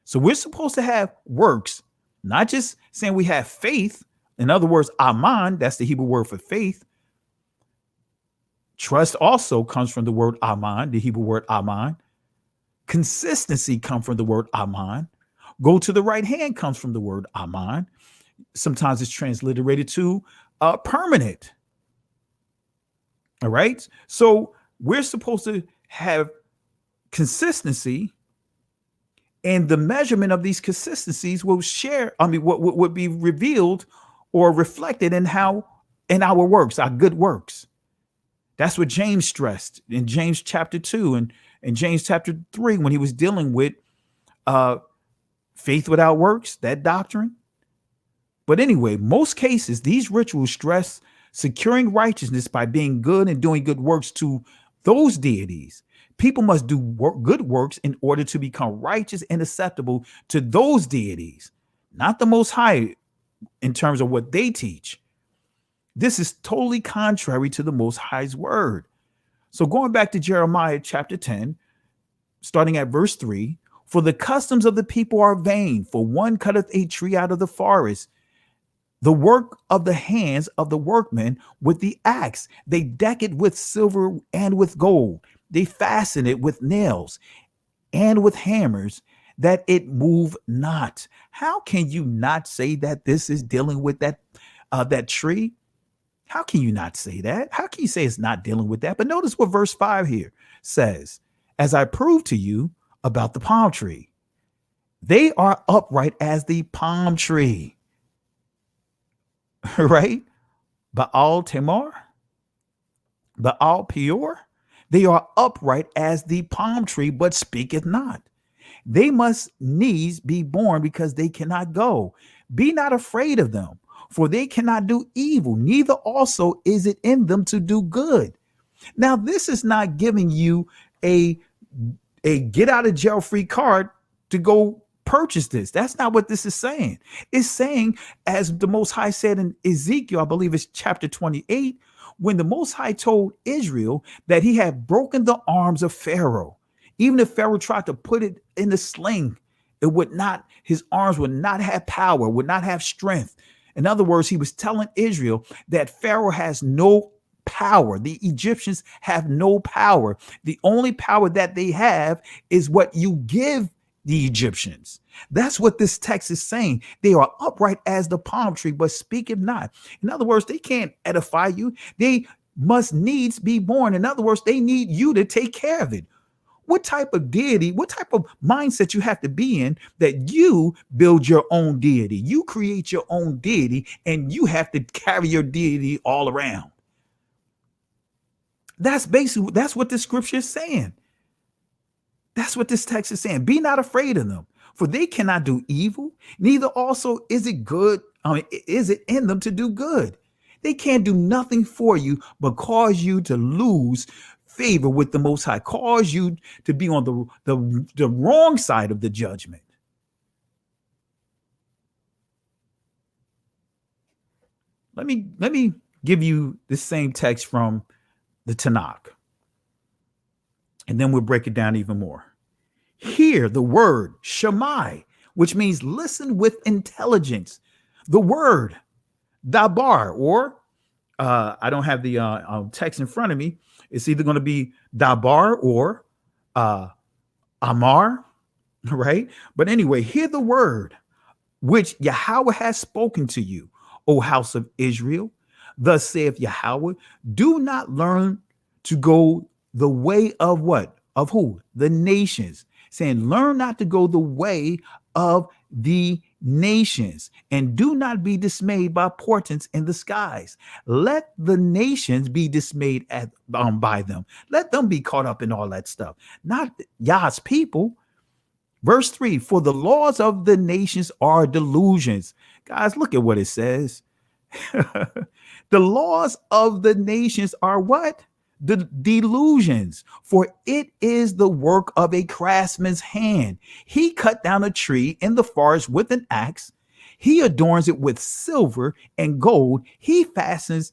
So we're supposed to have works, not just saying we have faith. In other words, aman, that's the Hebrew word for faith. Trust also comes from the word aman, the Hebrew word aman. Consistency comes from the word aman. Go to the right hand comes from the word aman. Sometimes it's transliterated to permanent. All right. So we're supposed to have consistency, and the measurement of these consistencies will what would be revealed or reflected in our works, our good works. That's what James stressed in James chapter 2 and in James chapter 3, when he was dealing with faith without works, that doctrine. But anyway, most cases, these rituals stress securing righteousness by being good and doing good works to those deities. People must do good works in order to become righteous and acceptable to those deities, not the Most High in terms of what they teach. This is totally contrary to the Most High's word. So going back to Jeremiah chapter 10, starting at verse 3, for the customs of the people are vain, for one cutteth a tree out of the forest, the work of the hands of the workmen with the axe. They deck it with silver and with gold. They fasten it with nails and with hammers, that it move not. How can you not say that this is dealing with that tree? How can you not say that? How can you say it's not dealing with that? But notice what verse 5 here says. As I proved to you about the palm tree, they are upright as the palm tree. Right? Baal Tamar, Baal Peor, they are upright as the palm tree, but speaketh not. They must needs be born because they cannot go. Be not afraid of them, for they cannot do evil, neither also is it in them to do good. Now, this is not giving you a get out of jail free card to go purchase this. That's not what this is saying. It's saying, as the Most High said in Ezekiel, I believe it's chapter 28, when the Most High told Israel that he had broken the arms of Pharaoh. Even if Pharaoh tried to put it in the sling, his arms would not have power, would not have strength. In other words, he was telling Israel that Pharaoh has no power. The Egyptians have no power. The only power that they have is what you give the Egyptians. That's what this text is saying. They are upright as the palm tree, but speak it not. In other words, they can't edify you. They must needs be born. In other words, they need you to take care of it. What type of deity, what type of mindset you have to be in that you build your own deity? You create your own deity and you have to carry your deity all around. That's basically, that's what the scripture is saying. That's what this text is saying. Be not afraid of them, for they cannot do evil. Neither also is it good. Is it in them to do good? They can't do nothing for you but cause you to lose favor with the Most High, cause you to be on the wrong side of the judgment. Let me give you the same text from the Tanakh, and then we'll break it down even more. Hear the word Shammai, which means listen with intelligence. The word Dabar, or I don't have the text in front of me. It's either going to be Dabar or Amar, right? But anyway, hear the word which Yahweh has spoken to you, O house of Israel. Thus saith Yahweh, do not learn to go the way of what? Of who? The nations. Saying, learn not to go the way of the nations, and do not be dismayed by portents in the skies. Let the nations be dismayed by them. Let them be caught up in all that stuff, not Yah's people. Verse 3, for the laws of the nations are delusions. Guys, look at what it says. The laws of the nations are what? The delusions, for it is the work of a craftsman's hand. He cut down a tree in the forest with an axe. He adorns it with silver and gold. He fastens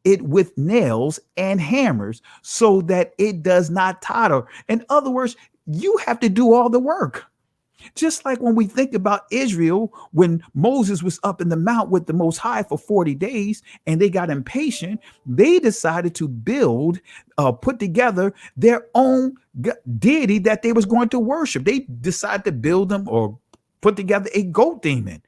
it with nails and hammers so that it does not totter. In other words, you have to do all the work. Just like when we think about Israel, when Moses was up in the mount with the Most High for 40 days and they got impatient, they decided to build, put together their own deity that they was going to worship. They decided to build them or put together a goat demon.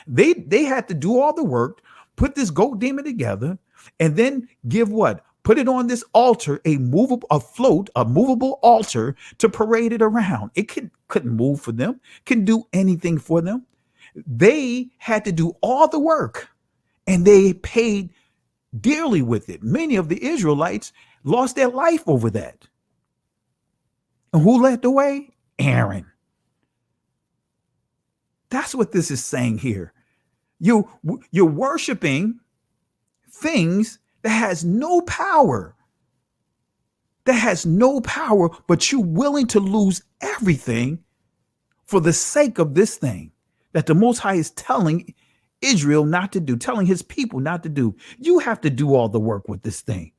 They had to do all the work, put this goat demon together, and then give what? Put it on this altar, a movable altar to parade it around. It couldn't move for them, couldn't do anything for them. They had to do all the work, and they paid dearly with it. Many of the Israelites lost their life over that. And who led the way? Aaron. That's what this is saying here. You're worshiping things that has no power, but you're willing to lose everything for the sake of this thing that the Most High is telling Israel not to do, telling his people not to do. You have to do all the work with this thing.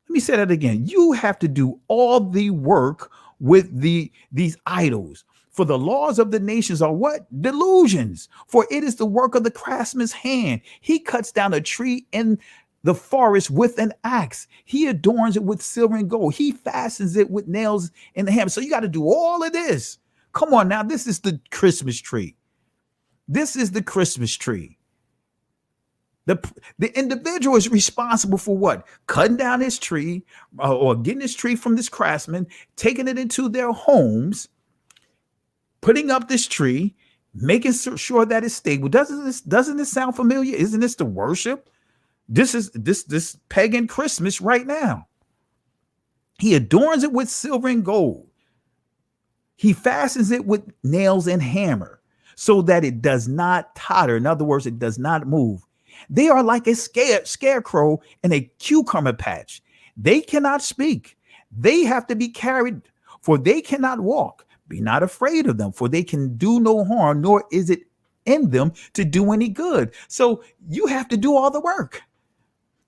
Let me say that again. You have to do all the work with these idols. For the laws of the nations are what? Delusions. For it is the work of the craftsman's hand. He cuts down a tree in the forest with an axe. He adorns it with silver and gold. He fastens it with nails in the hammer. So you got to do all of this. Come on now. This is the Christmas tree. This is the Christmas tree. The individual is responsible for what? Cutting down his tree or getting his tree from this craftsman, taking it into their homes, putting up this tree, making sure that it's stable. Doesn't this sound familiar? Isn't this the worship? This is this pagan Christmas right now. He adorns it with silver and gold. He fastens it with nails and hammer so that it does not totter. In other words, it does not move. They are like a scarecrow in a cucumber patch. They cannot speak. They have to be carried, for they cannot walk. Be not afraid of them, for they can do no harm, nor is it in them to do any good. So you have to do all the work.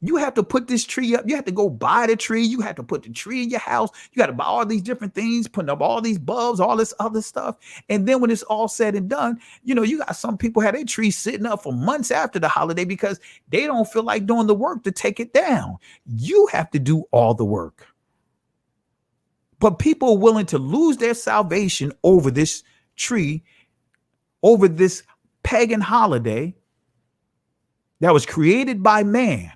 You have to put this tree up. You have to go buy the tree. You have to put the tree in your house. You got to buy all these different things, putting up all these bulbs, all this other stuff. And then when it's all said and done, you got some people have their tree sitting up for months after the holiday because they don't feel like doing the work to take it down. You have to do all the work. But people are willing to lose their salvation over this tree, over this pagan holiday that was created by man.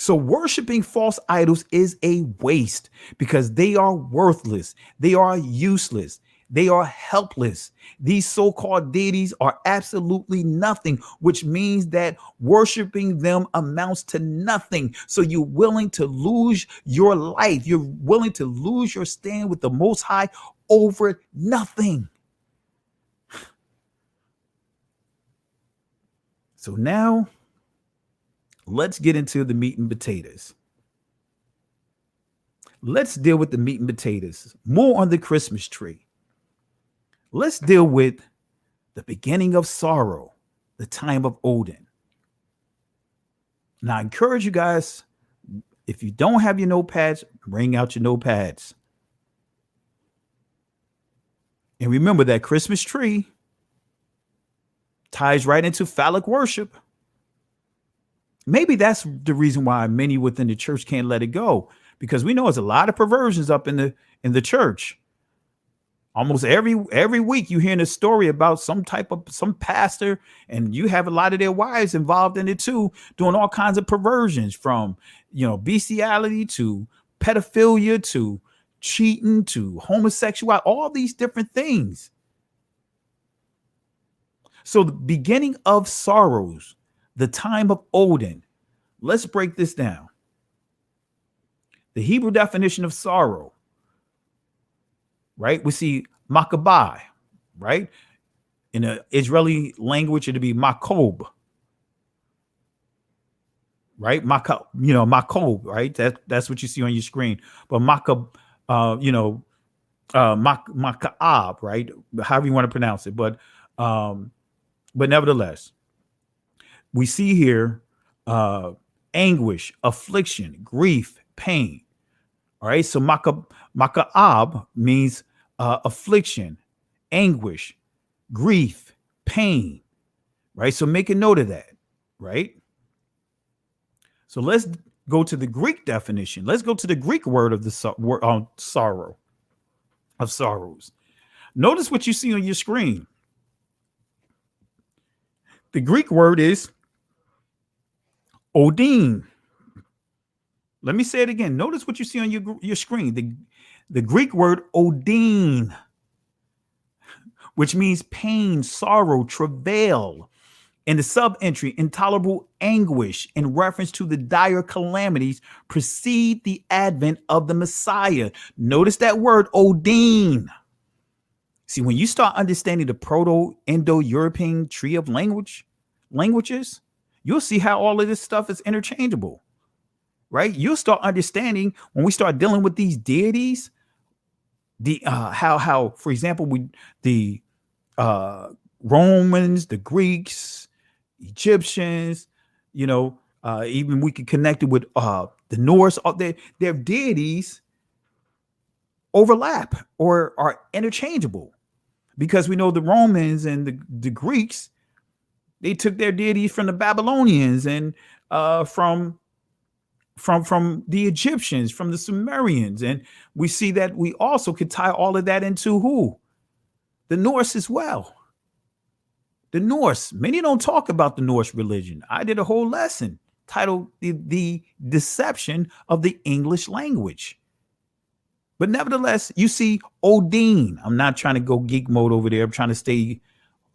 So worshiping false idols is a waste because they are worthless. They are useless. They are helpless. These so-called deities are absolutely nothing, which means that worshiping them amounts to nothing. So you're willing to lose your life. You're willing to lose your stand with the Most High over nothing. So now let's get into the meat and potatoes. Let's deal with the meat and potatoes. More on the Christmas tree. Let's deal with the beginning of sorrow, the time of Odin. Now, I encourage you guys, if you don't have your notepads, bring out your notepads. And remember that Christmas tree ties right into phallic worship. Maybe that's the reason why many within the church can't let it go, because we know there's a lot of perversions up in the church. Almost every week you hearing a story about some pastor, and you have a lot of their wives involved in it too, doing all kinds of perversions, from bestiality to pedophilia to cheating to homosexuality, all these different things. So the beginning of sorrows, the time of Odin. Let's break this down. The Hebrew definition of sorrow, right? We see makabai, right? In the Israeli language, it'd be makob, right? Makob, right? That's what you see on your screen. But makaab, right? However you want to pronounce it. But nevertheless, we see here anguish, affliction, grief, pain. All right. So makaab means affliction, anguish, grief, pain. Right. So make a note of that. Right. So let's go to the Greek definition. Let's go to the Greek word of the sorrow, of sorrows. Notice what you see on your screen. The Greek word is Odin. Let me say it again. Notice what you see on your screen. The Greek word Odin, which means pain, sorrow, travail. And the sub-entry, intolerable anguish, in reference to the dire calamities precede the advent of the Messiah. Notice that word Odin. See, when you start understanding the Proto-Indo-European tree of languages, you'll see how all of this stuff is interchangeable, right? You'll start understanding when we start dealing with these deities, how, for example, the Romans, the Greeks, Egyptians, even we could connect it with the Norse. Their deities overlap or are interchangeable, because we know the Romans and the Greeks, they took their deities from the Babylonians and from the Egyptians, from the Sumerians. And we see that we also could tie all of that into who? The Norse as well. The Norse. Many don't talk about the Norse religion. I did a whole lesson titled The Deception of the English Language. But nevertheless, you see Odin. I'm not trying to go geek mode over there. I'm trying to stay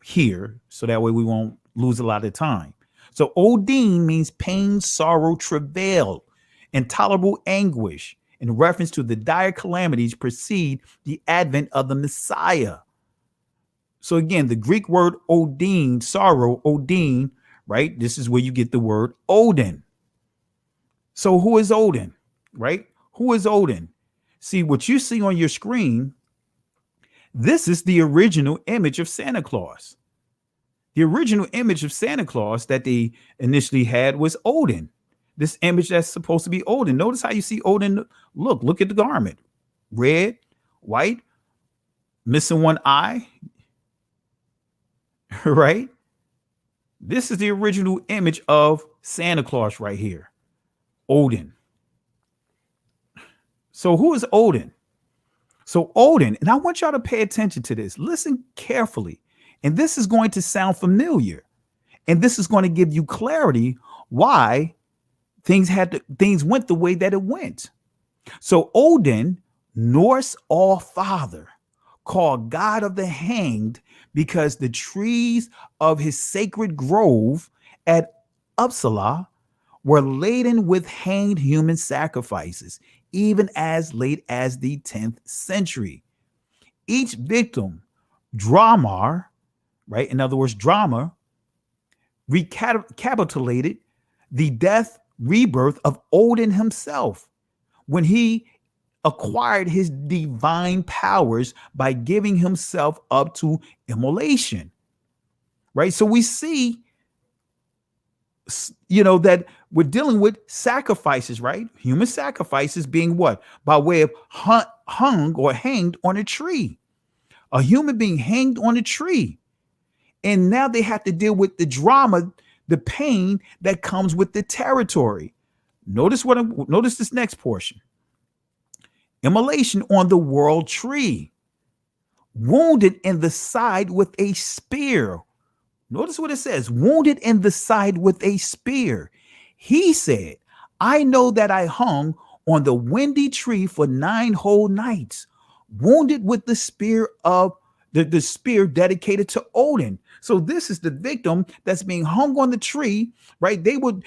here so that way we won't lose a lot of time. So Odin means pain, sorrow, travail, intolerable anguish, in reference to the dire calamities precede the advent of the Messiah. So again, the Greek word Odin, sorrow, Odin, right? This is where you get the word Odin. So who is Odin, right? Who is Odin? See, what you see on your screen, this is the original image of Santa Claus. The original image of Santa Claus that they initially had was Odin. This image that's supposed to be Odin. Notice how you see Odin. Look at the garment. Red, white, missing one eye. Right? This is the original image of Santa Claus right here. Odin. So who is Odin? So Odin, and I want y'all to pay attention to this. Listen carefully. And this is going to sound familiar. And this is going to give you clarity why things went the way that it went. So Odin, Norse all-father, called God of the hanged, because the trees of his sacred grove at Uppsala were laden with hanged human sacrifices, even as late as the 10th century. Each victim, Dramar, right? In other words, drama, recapitulated the death rebirth of Odin himself when he acquired his divine powers by giving himself up to immolation, right? So we see, that we're dealing with sacrifices, right? Human sacrifices being what? By way of hung or hanged on a tree. A human being hanged on a tree. And now they have to deal with the drama, the pain that comes with the territory. Notice this next portion. Immolation on the world tree. Wounded in the side with a spear. Notice what it says. Wounded in the side with a spear. He said, I know that I hung on the windy tree for 9 whole nights, wounded with the spear of the spear dedicated to Odin. So this is the victim that's being hung on the tree, right? They would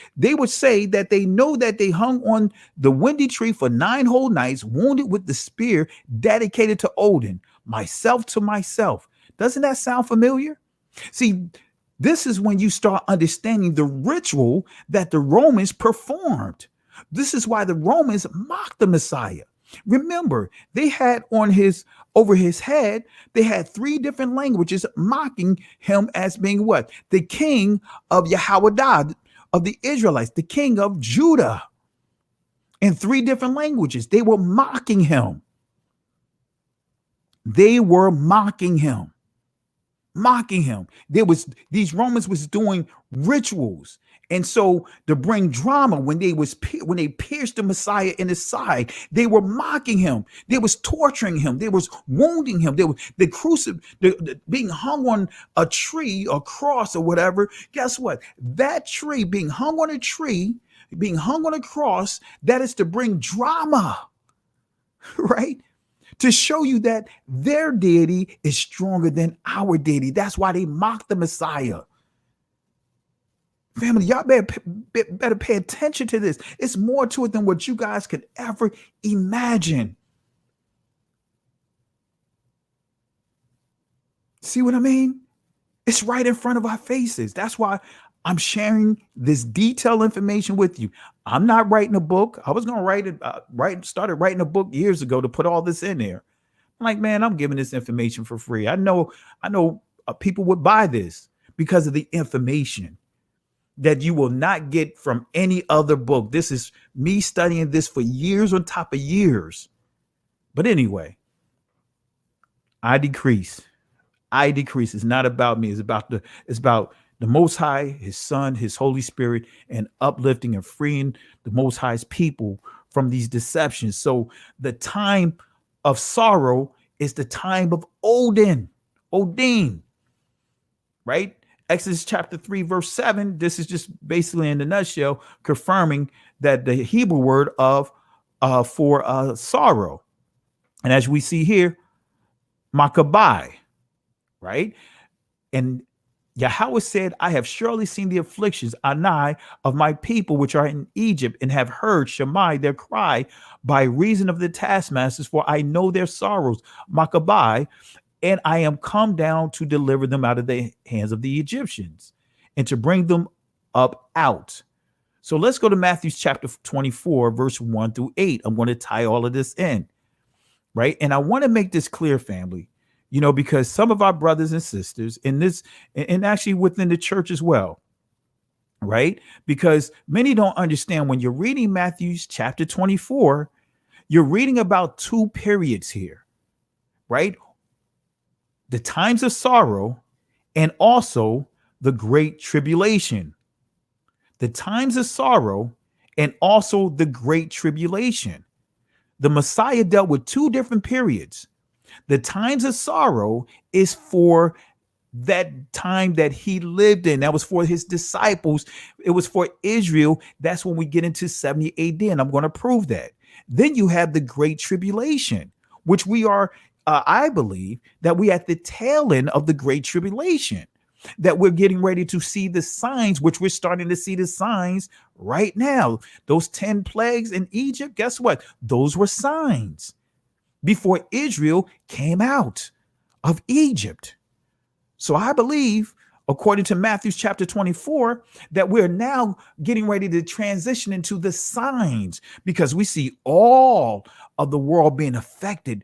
say that they know that they hung on the windy tree for 9 whole nights, wounded with the spear dedicated to Odin. Myself to myself. Doesn't that sound familiar? See, this is when you start understanding the ritual that the Romans performed. This is why the Romans mocked the Messiah. Remember, they had over his head, they had 3 different languages mocking him as being what? The king of Yahweh, of the Israelites, the king of Judah. In 3 different languages, they were mocking him. They were mocking him. These Romans was doing rituals. And so to bring drama, when they pierced the Messiah in his side, they were mocking him. They was torturing him. They was wounding him. They were being hung on a tree or cross or whatever. Guess what? That tree being hung on a tree, being hung on a cross, that is to bring drama, right? To show you that their deity is stronger than our deity. That's why they mock the Messiah. Family, y'all better pay attention to this. It's more to it than what you guys could ever imagine. See what I mean? It's right in front of our faces. That's why I'm sharing this detailed information with you. I'm not writing a book. I was going to started writing a book years ago to put all this in there. I'm like, man, I'm giving this information for free. I know people would buy this because of the information that you will not get from any other book. This is me studying this for years on top of years. But anyway, I decrease. It's not about me. It's about the Most High, his Son, his Holy Spirit, and uplifting and freeing the Most High's people from these deceptions. So the time of sorrow is the time of Odin, right? Exodus chapter 3, verse 7. This is just basically in a nutshell confirming that the Hebrew word for sorrow. And as we see here, Makabai, right? And Yahweh said, I have surely seen the afflictions, Anai, of my people which are in Egypt, and have heard Shammai their cry by reason of the taskmasters, for I know their sorrows, Makabai, and I am come down to deliver them out of the hands of the Egyptians and to bring them up out. So let's go to Matthew chapter 24, verse 1 through 8. I'm going to tie all of this in, right? And I want to make this clear, family, because some of our brothers and sisters in this, and actually within the church as well, right? Because many don't understand when you're reading Matthew chapter 24, you're reading about 2 periods here, right? The times of sorrow and also the great tribulation. The times of sorrow and also the great tribulation. The Messiah dealt with 2 different periods. The times of sorrow is for that time that he lived in. That was for his disciples. It was for Israel. That's when we get into 70 AD, and I'm going to prove that. Then you have the Great Tribulation, which we are, I believe, that we at the tail end of the Great Tribulation, that we're getting ready to see the signs, which we're starting to see the signs right now. Those 10 plagues in Egypt, guess what? Those were signs before Israel came out of Egypt. So I believe, according to Matthew chapter 24, that we're now getting ready to transition into the signs, because we see all of the world being affected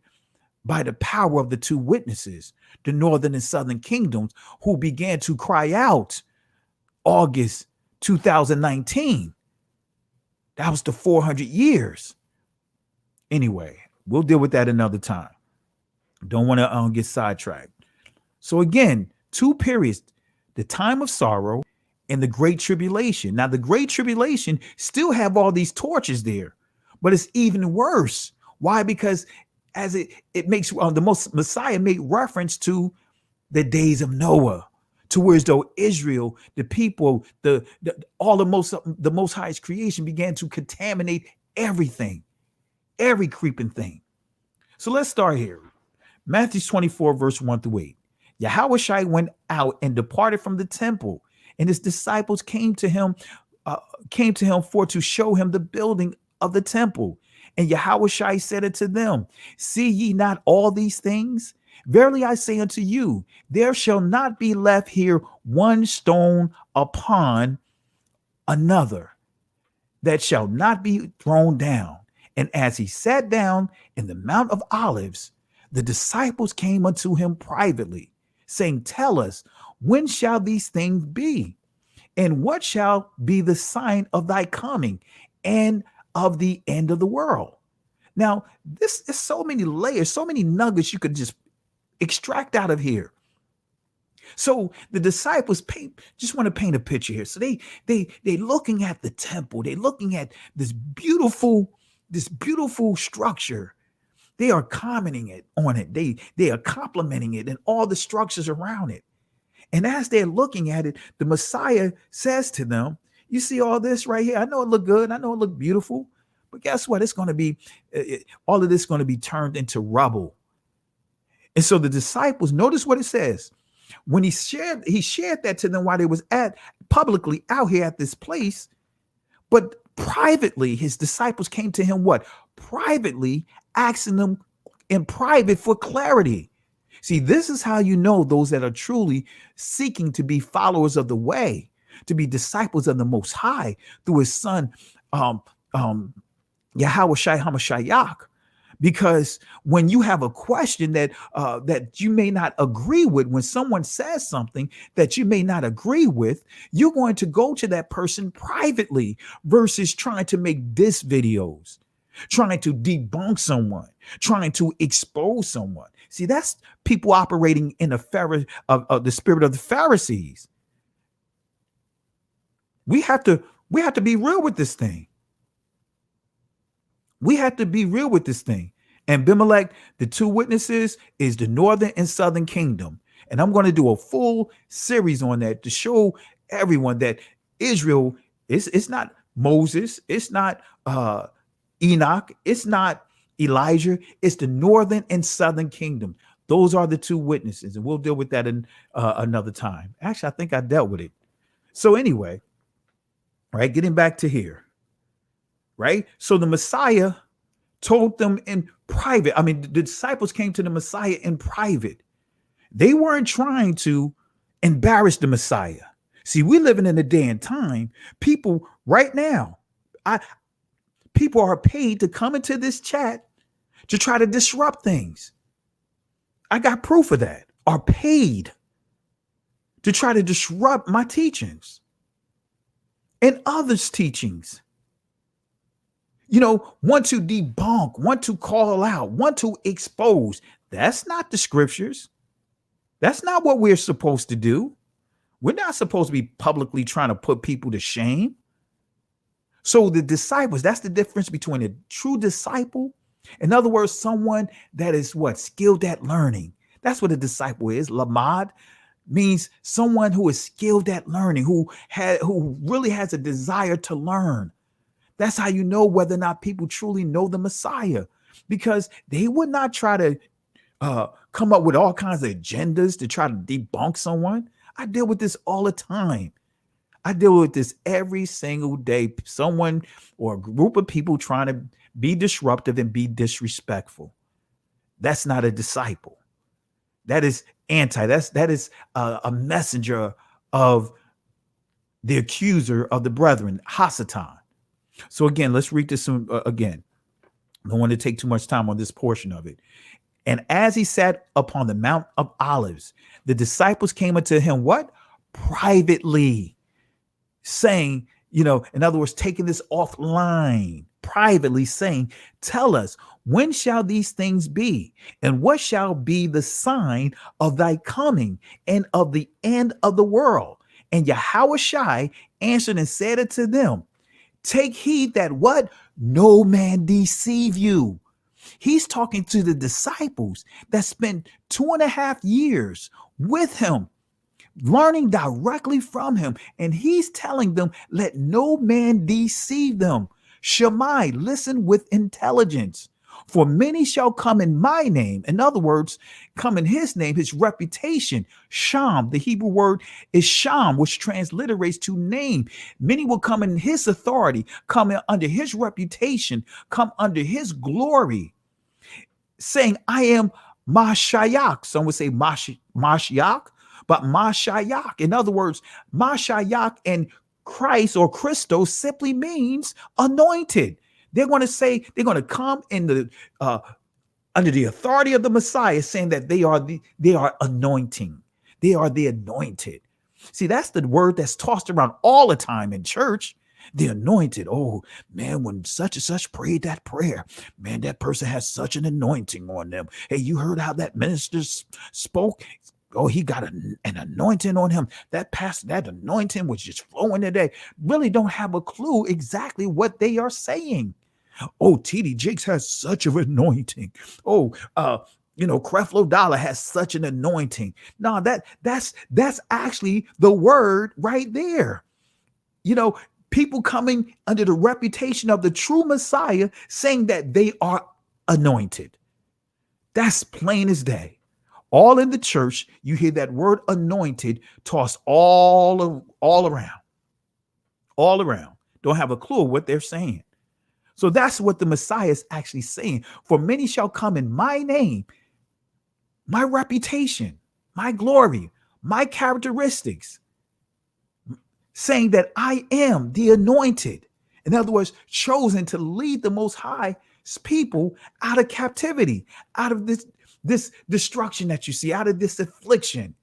by the power of the two witnesses, the northern and southern kingdoms, who began to cry out August 2019. That was the 400 years. Anyway, we'll deal with that another time. Don't want to get sidetracked. So again, two periods, the time of sorrow and the Great Tribulation. Now, the Great Tribulation still have all these torches there, but it's even worse. Why? Because as it makes the most Messiah make reference to the days of Noah, to where as though Israel, the people, the most highest creation began to contaminate everything, every creeping thing. So let's start here. Matthew 24, verse 1-8. Yahushua went out and departed from the temple, and his disciples came to him for to show him the building of the temple. And Yahushua said unto them, see ye not all these things? Verily I say unto you, there shall not be left here one stone upon another that shall not be thrown down. And as he sat down in the Mount of Olives, the disciples came unto him privately, saying, tell us, when shall these things be? And what shall be the sign of thy coming and of the end of the world? Now, this is so many layers, so many nuggets you could just extract out of here. So the disciples just want to paint a picture here. So they looking at the temple. They're looking at this beautiful structure. They are commenting on it. They are complimenting it and all the structures around it. And as they're looking at it, the Messiah says to them, you see all this right here? I know it look good. I know it look beautiful. But guess what? It's going to be, all of this is going to be turned into rubble. And so the disciples, notice what it says. When he shared that to them while they was publicly out here at this place, but privately, his disciples came to him, what? Privately, asking them in private for clarity. See, this is how you know those that are truly seeking to be followers of the way, to be disciples of the Most High through his son, Yahushua HaMashiach. Because when you have a question that you may not agree with, when someone says something that you may not agree with, you're going to go to that person privately versus trying to make diss videos, trying to debunk someone, trying to expose someone. See, that's people operating in the spirit of the Pharisees. We have to be real with this thing. We have to be real with this thing. And Abimelech, the two witnesses, is the northern and southern kingdom. And I'm going to do a full series on that to show everyone that Israel it's not Moses, it's not Enoch, it's not Elijah, it's the northern and southern kingdom. Those are the two witnesses, and we'll deal with that in another time. Actually, I think I dealt with it. So anyway, right, getting back to here. Right. So the Messiah told them in private. I mean, the disciples came to the Messiah in private. They weren't trying to embarrass the Messiah. See, we're living in a day and time. People right now, people are paid to come into this chat to try to disrupt things. I got proof of that. Are paid to try to disrupt my teachings and others' teachings. You know, want to debunk, want to call out, want to expose. That's not the scriptures. That's not what we're supposed to do. We're not supposed to be publicly trying to put people to shame. So the disciples, that's the difference between a true disciple. In other words, someone that is what? Skilled at learning. That's what a disciple is. Lamad, means someone who is skilled at learning, who really has a desire to learn. That's how you know whether or not people truly know the Messiah, because they would not try to come up with all kinds of agendas to try to debunk someone. I deal with this all the time. I deal with this every single day. Someone or a group of people trying to be disruptive and be disrespectful. That's not a disciple. That is that is a messenger of the accuser of the brethren, Hasatan. So again, let's read this again. I don't want to take too much time on this portion of it. And as he sat upon the Mount of Olives, the disciples came unto him, what? Privately, saying, in other words, taking this offline, privately saying, tell us, when shall these things be? And what shall be the sign of thy coming and of the end of the world? And Yahushua answered and said unto them, take heed that what? No man deceive you. He's talking to the disciples that spent 2.5 years with him, learning directly from him. And he's telling them, let no man deceive them. Shammai, listen with intelligence. For many shall come in my name. In other words, come in his name, his reputation. Sham, the Hebrew word is Sham, which transliterates to name. Many will come in his authority, come in under his reputation, come under his glory, saying, I am Mashiach. Some would say Mashiach, but Mashiach. In other words, Mashiach and Christ or Christos simply means anointed. They're going to come in the under the authority of the Messiah, saying that they are anointing. They are the anointed. See, that's the word that's tossed around all the time in church. The anointed. Oh man, when such and such prayed that prayer, man, that person has such an anointing on them. Hey, you heard how that minister spoke? Oh, he got an anointing on him. That pastor, that anointing was just flowing today. Really don't have a clue exactly what they are saying. Oh, TD Jakes has such an anointing. Oh, Creflo Dollar has such an anointing. No, that's actually the word right there. People coming under the reputation of the true Messiah, saying that they are anointed. That's plain as day. All in the church, you hear that word anointed tossed all around. Don't have a clue what they're saying. So that's what the Messiah is actually saying. For many shall come in my name, my reputation, my glory, my characteristics, saying that I am the anointed. In other words, chosen to lead the Most High people out of captivity, out of this destruction that you see, out of this affliction.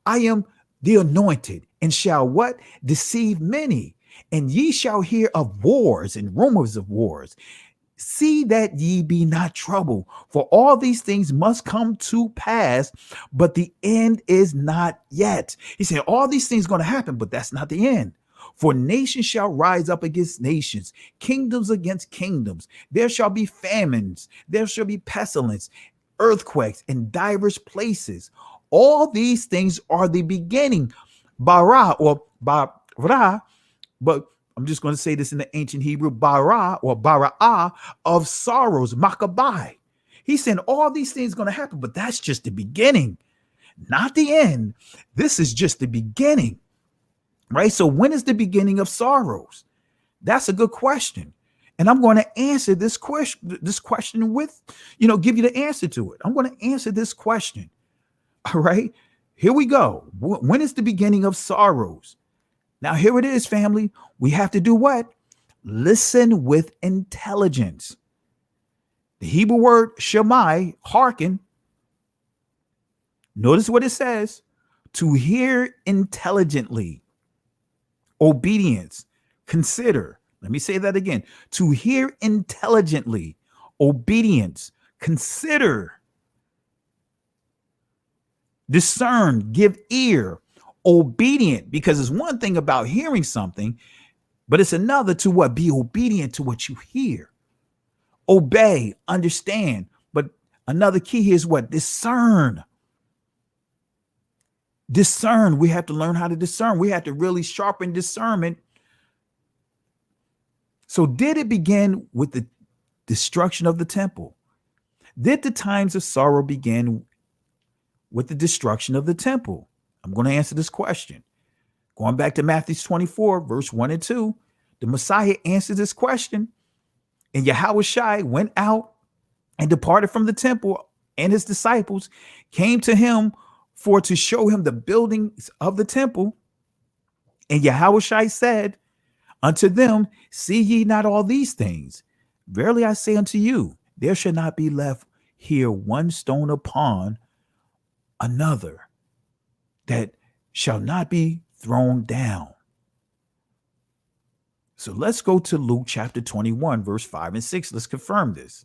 I am the anointed, and shall what? Deceive many. And ye shall hear of wars and rumors of wars. See that ye be not troubled, for all these things must come to pass, but the end is not yet. He said all these things going to happen, but that's not the end. For nations shall rise up against nations, kingdoms against kingdoms. There shall be famines, there shall be pestilence, earthquakes in divers places. All these things are the beginning, bara or bara, but I'm just going to say this in the ancient Hebrew, bara or bara'ah, of sorrows, makabai. He said all these things going to happen, but that's just the beginning, not the end. This is just the beginning, right? So when is the beginning of sorrows? That's a good question. And I'm going to answer this question with, give you the answer to it. I'm going to answer this question. All right, here we go. When is the beginning of sorrows? Now, here it is, family. We have to do what? Listen with intelligence. The Hebrew word Shammai, hearken. Notice what it says. To hear intelligently. Obedience. Consider. Let me say that again. To hear intelligently. Obedience. Consider. Discern. Give ear. Obedient, because it's one thing about hearing something, but it's another to what? Be obedient to what you hear. Obey, understand, but another key here is what? Discern. discern. We have to learn how to discern. We have to really sharpen discernment. So did it begin with the destruction of the temple? Did the times of sorrow begin with the destruction of the temple? I'm going to answer this question. Going back to Matthew 24, verse 1 and 2, the Messiah answered this question. And Yahushua went out and departed from the temple, and his disciples came to him for to show him the buildings of the temple. And Yahushua said unto them, see ye not all these things? Verily I say unto you, there shall not be left here one stone upon another that shall not be thrown down. So let's go to Luke chapter 21, verse 5 and 6. Let's confirm this.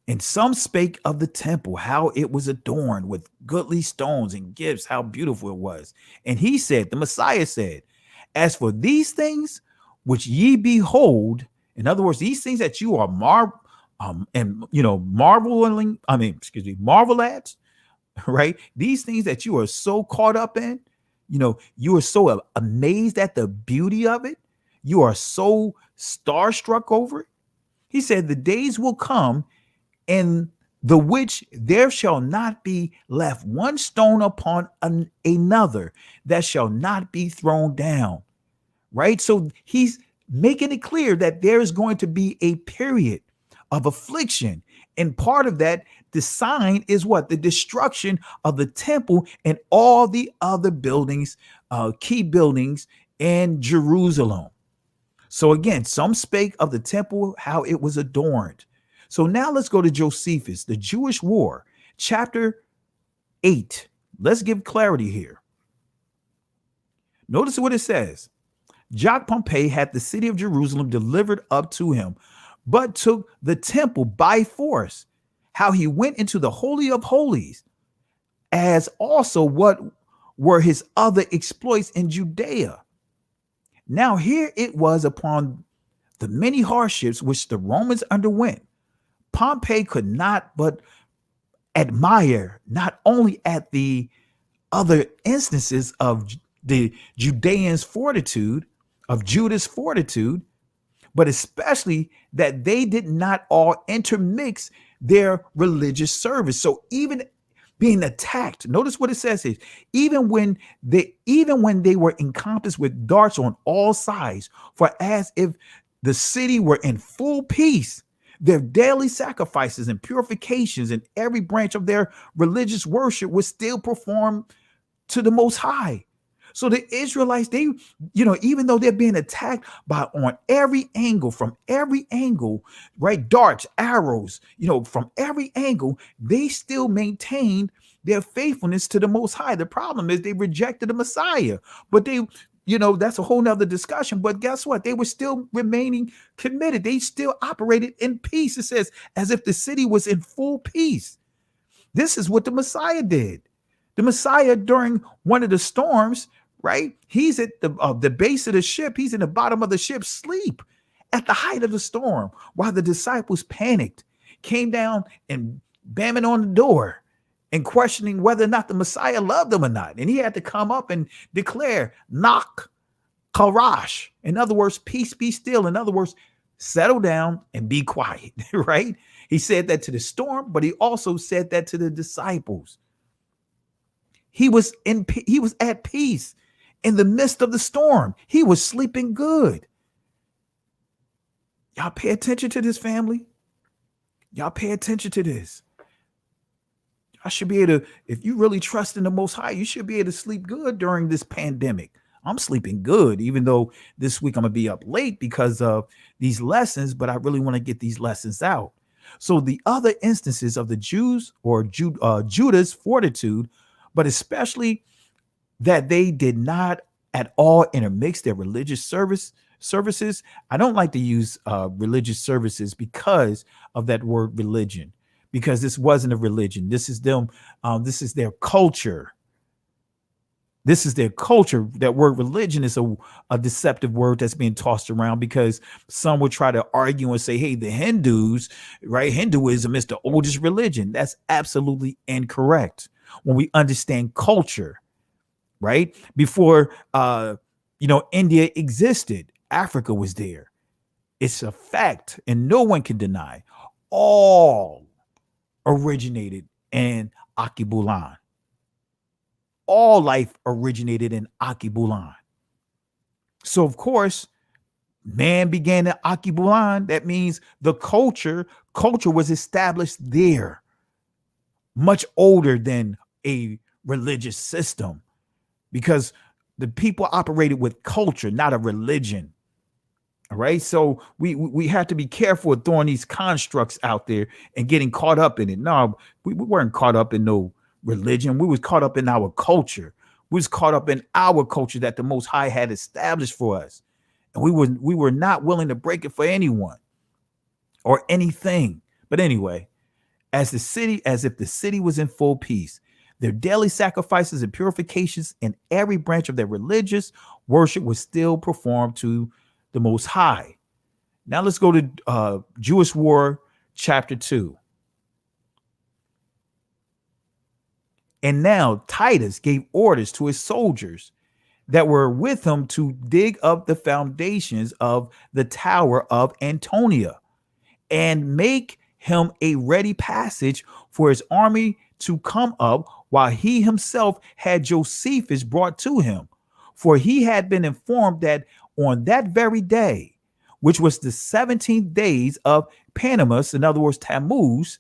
And some spake of the temple, how it was adorned with goodly stones and gifts, how beautiful it was. And he said, the Messiah said, as for these things which ye behold, in other words, these things that you are marvel at, right? These things that you are so caught up in, you are so amazed at the beauty of it. You are so starstruck over it. He said, the days will come in the which there shall not be left one stone upon another that shall not be thrown down. Right? So he's making it clear that there is going to be a period of affliction. And part of that, the sign is what? The destruction of the temple and all the other buildings, key buildings in Jerusalem. So again, some spake of the temple, how it was adorned. So now let's go to Josephus, the Jewish War, chapter 8. Let's give clarity here. Notice what it says. Jock Pompey had the city of Jerusalem delivered up to him, but took the temple by force. How he went into the Holy of Holies, as also what were his other exploits in Judea. Now here it was upon the many hardships which the Romans underwent. Pompey could not but admire not only at the other instances of the Judeans' fortitude, of Judah's fortitude, but especially that they did not all intermix their religious service. So even being attacked, notice what it says is, even when they were encompassed with darts on all sides, for as if the city were in full peace, their daily sacrifices and purifications and every branch of their religious worship was still performed to the Most High. So the Israelites, they, even though they're being attacked on every angle, from every angle, right? Darts, arrows, from every angle, they still maintained their faithfulness to the Most High. The problem is they rejected the Messiah, but they, that's a whole nother discussion. But guess what? They were still remaining committed. They still operated in peace. It says, as if the city was in full peace. This is what the Messiah did. The Messiah, during one of the storms, right? He's at the base of the ship. He's in the bottom of the ship, sleep at the height of the storm, while the disciples panicked, came down and banging on the door and questioning whether or not the Messiah loved them or not. And he had to come up and declare, knock, karash. In other words, peace, be still. In other words, settle down and be quiet, right? He said that to the storm, but he also said that to the disciples. He was at peace in the midst of the storm. He was sleeping good. Y'all pay attention to this, family. Y'all pay attention to this. I should be able to, if you really trust in the Most High, you should be able to sleep good during this pandemic. I'm sleeping good, even though this week I'm going to be up late because of these lessons, but I really want to get these lessons out. So the other instances of the Jews or Judah's fortitude, but especially that they did not at all intermix their religious services. I don't like to use religious services because of that word religion, because this wasn't a religion. This is them. This is their culture. This is their culture. That word religion is a deceptive word that's being tossed around because some would try to argue and say, hey, the Hindus, right? Hinduism is the oldest religion. That's absolutely incorrect. when we understand culture, right? Before, India existed, Africa was there. It's a fact, and no one can deny. All originated in Akibulan. All life originated in Akibulan. So, of course, man began in Akibulan. That means the culture was established there, much older than a religious system, because the people operated with culture, not a religion. All right. So we have to be careful of throwing these constructs out there and getting caught up in it. No, we weren't caught up in no religion. We was caught up in our culture. We was caught up in our culture that the Most High had established for us. And we were not willing to break it for anyone or anything. But anyway, as if the city was in full peace, their daily sacrifices and purifications in every branch of their religious worship was still performed to the Most High. Now let's go to Jewish War, chapter 2. And now Titus gave orders to his soldiers that were with him to dig up the foundations of the tower of Antonia and make him a ready passage for his army to come up, while he himself had Josephus brought to him. For he had been informed that on that very day, which was the 17th days of Patmos, in other words, Tammuz,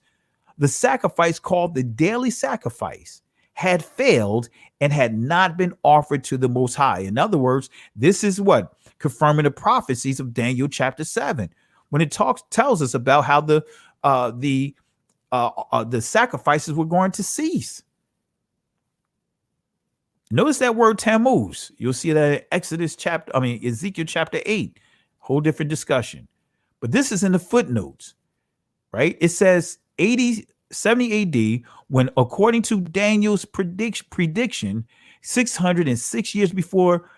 the sacrifice called the daily sacrifice had failed and had not been offered to the Most High. In other words, this is what? Confirming the prophecies of Daniel chapter 7, when it tells us about how the sacrifices were going to cease. Notice that word Tammuz. You'll see that in Ezekiel chapter 8, whole different discussion. But this is in the footnotes, right? It says 70 AD, when according to Daniel's prediction, 606 years before,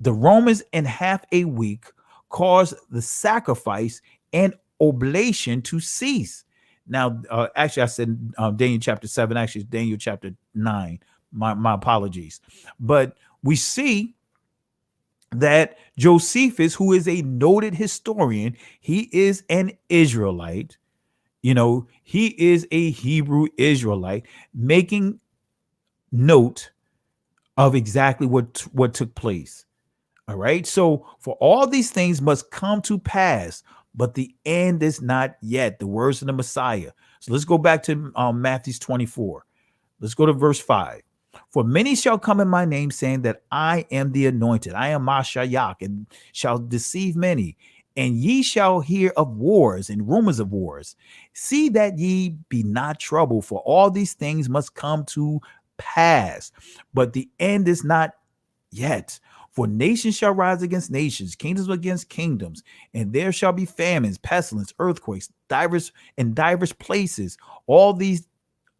the Romans in half a week caused the sacrifice and oblation to cease. Now, actually, I said Daniel chapter 7, actually it's Daniel chapter 9. My apologies. But we see that Josephus, who is a noted historian, he is an Israelite. He is a Hebrew Israelite, making note of exactly what took place. All right. So for all these things must come to pass, but the end is not yet. The words of the Messiah. So let's go back to Matthew 24. Let's go to verse 5. For many shall come in my name, saying that I am the anointed, I am Mashiach, and shall deceive many. And ye shall hear of wars and rumors of wars. See that ye be not troubled, for all these things must come to pass, but the end is not yet. For nations shall rise against nations, kingdoms against kingdoms, and there shall be famines, pestilence, earthquakes, diverse places. All these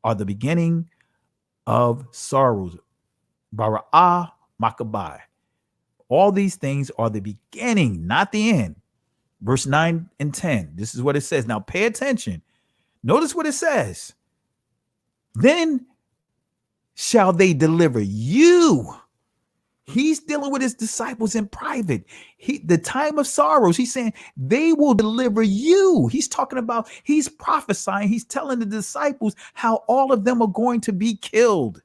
are the beginning of sorrows. Bara'ah Makabai. All these things are the beginning, not the end. Verse 9 and 10. This is what it says. Now pay attention. Notice what it says. Then shall they deliver you. He's dealing with his disciples in private. The time of sorrows, he's saying they will deliver you. He's talking about, he's prophesying. He's telling the disciples how all of them are going to be killed.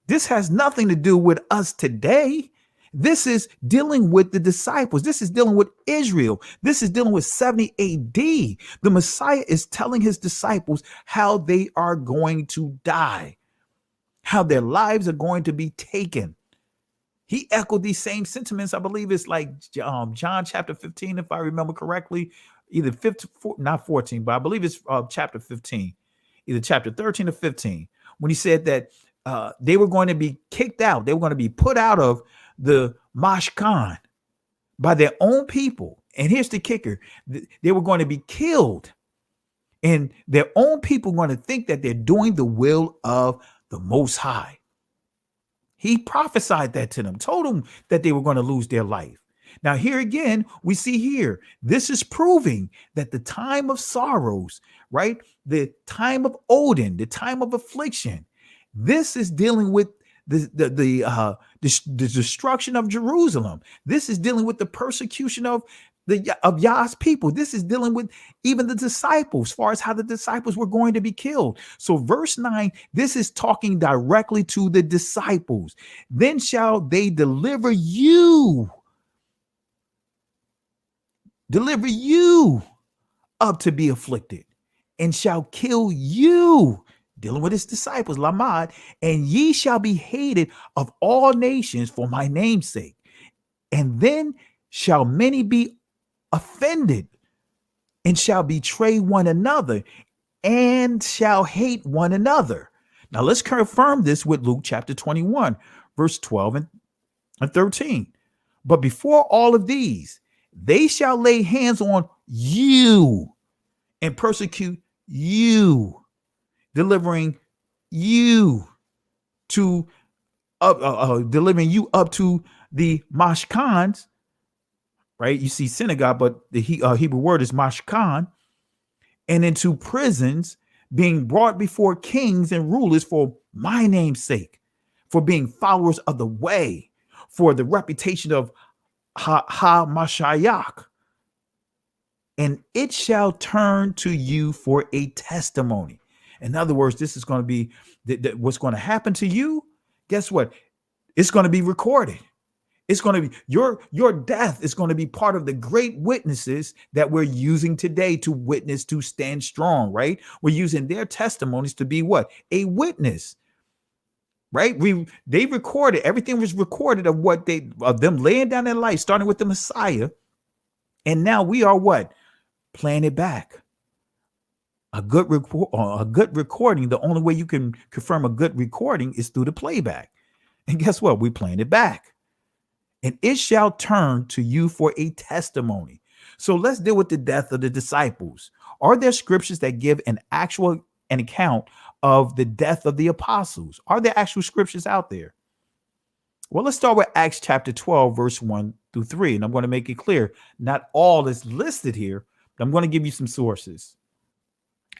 This has nothing to do with us today. This is dealing with the disciples. This is dealing with Israel. This is dealing with 70 AD. The Messiah is telling his disciples how they are going to die, how their lives are going to be taken. He echoed these same sentiments. I believe it's like John chapter 15, if I remember correctly, either 15, not 14, but I believe it's chapter 15, either chapter 13 or 15, when he said that they were going to be kicked out. They were going to be put out of the Mashkan by their own people. And here's the kicker. They were going to be killed. And their own people were going to think that they're doing the will of the Most High. He prophesied that to them, told them that they were going to lose their life. Now, here again, we see here, this is proving that the time of sorrows, right? The time of Odin, the time of affliction, This is dealing with the destruction of Jerusalem. This is dealing with the persecution of Yah's people. This is dealing with even the disciples, as far as how the disciples were going to be killed. So verse 9, this is talking directly to the disciples. Then shall they deliver you up to be afflicted, and shall kill you, dealing with his disciples, Lamad, and ye shall be hated of all nations for my name's sake. And then shall many be offended, and shall betray one another, and shall hate one another. Now let's confirm this with Luke chapter 21, verse 12 and 13. But before all of these, they shall lay hands on you and persecute you, delivering you to delivering you up to the mashkans, right? You see synagogue, but the Hebrew word is mashkan, and into prisons, being brought before kings and rulers for my name's sake, for being followers of the way, for the reputation of Ha-Mashiach. And it shall turn to you for a testimony. In other words, this is going to be what's going to happen to you. Guess what? It's going to be recorded. It's going to be your death is going to be part of the great witnesses that we're using today to witness, to stand strong, right? We're using their testimonies to be what? A witness, right? They recorded, everything was recorded of them laying down their life, starting with the Messiah. And now we are what? Playing it back. A good recording, the only way you can confirm a good recording is through the playback. And guess what? We're playing it back. And it shall turn to you for a testimony. So let's deal with the death of the disciples. Are there scriptures that give an account of the death of the apostles? Are there actual scriptures out there? Well, let's start with Acts chapter 12, verse 1 through 3. And I'm going to make it clear, not all is listed here, but I'm going to give you some sources.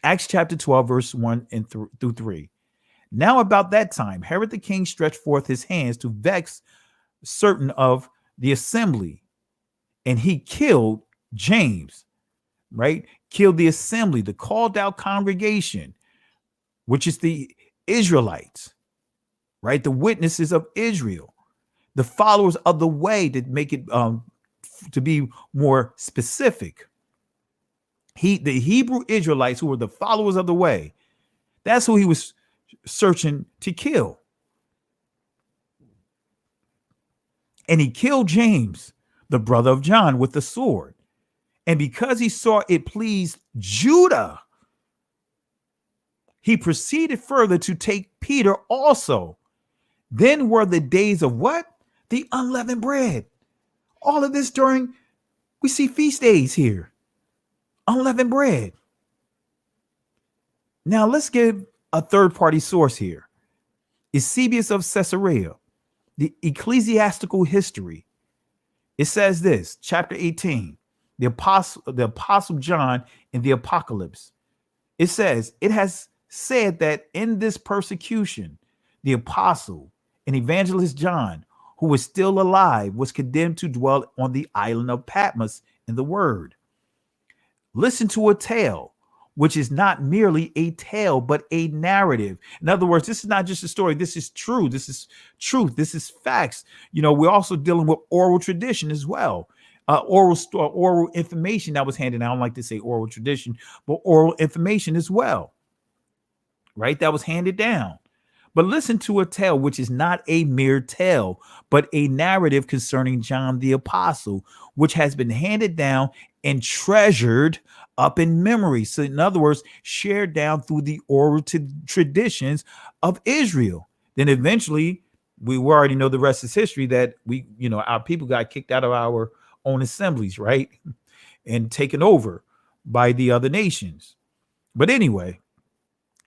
Acts chapter 12, verse 1 and through 3. Now about that time, Herod the king stretched forth his hands to vex certain of the assembly, and he killed James, right? Killed the assembly, the called out congregation, which is the Israelites, right? The witnesses of Israel, the followers of the way, to make it to be more specific. The Hebrew Israelites, who were the followers of the way, that's who he was searching to kill. And he killed James, the brother of John, with the sword. And because he saw it pleased Judah, he proceeded further to take Peter also. Then were the days of what? The unleavened bread. All of this during, we see feast days here. Unleavened bread. Now let's give a third-party source here. Eusebius of Caesarea, the ecclesiastical history. It says this, chapter 18, the apostle John in the Apocalypse. It says, it has said that in this persecution, the apostle and evangelist John, who was still alive, was condemned to dwell on the island of Patmos in the word. Listen to a tale, which is not merely a tale, but a narrative. In other words, this is not just a story. This is true. This is truth. This is facts. You know, we're also dealing with oral tradition as well. Oral information that was handed. I don't like to say oral tradition, but oral information as well, right? That was handed down. But listen to a tale, which is not a mere tale, but a narrative concerning John the Apostle, which has been handed down and treasured up in memory. So in other words, shared down through the oral traditions of Israel. Then eventually, we already know the rest is history, that our people got kicked out of our own assemblies, right? And taken over by the other nations. But anyway,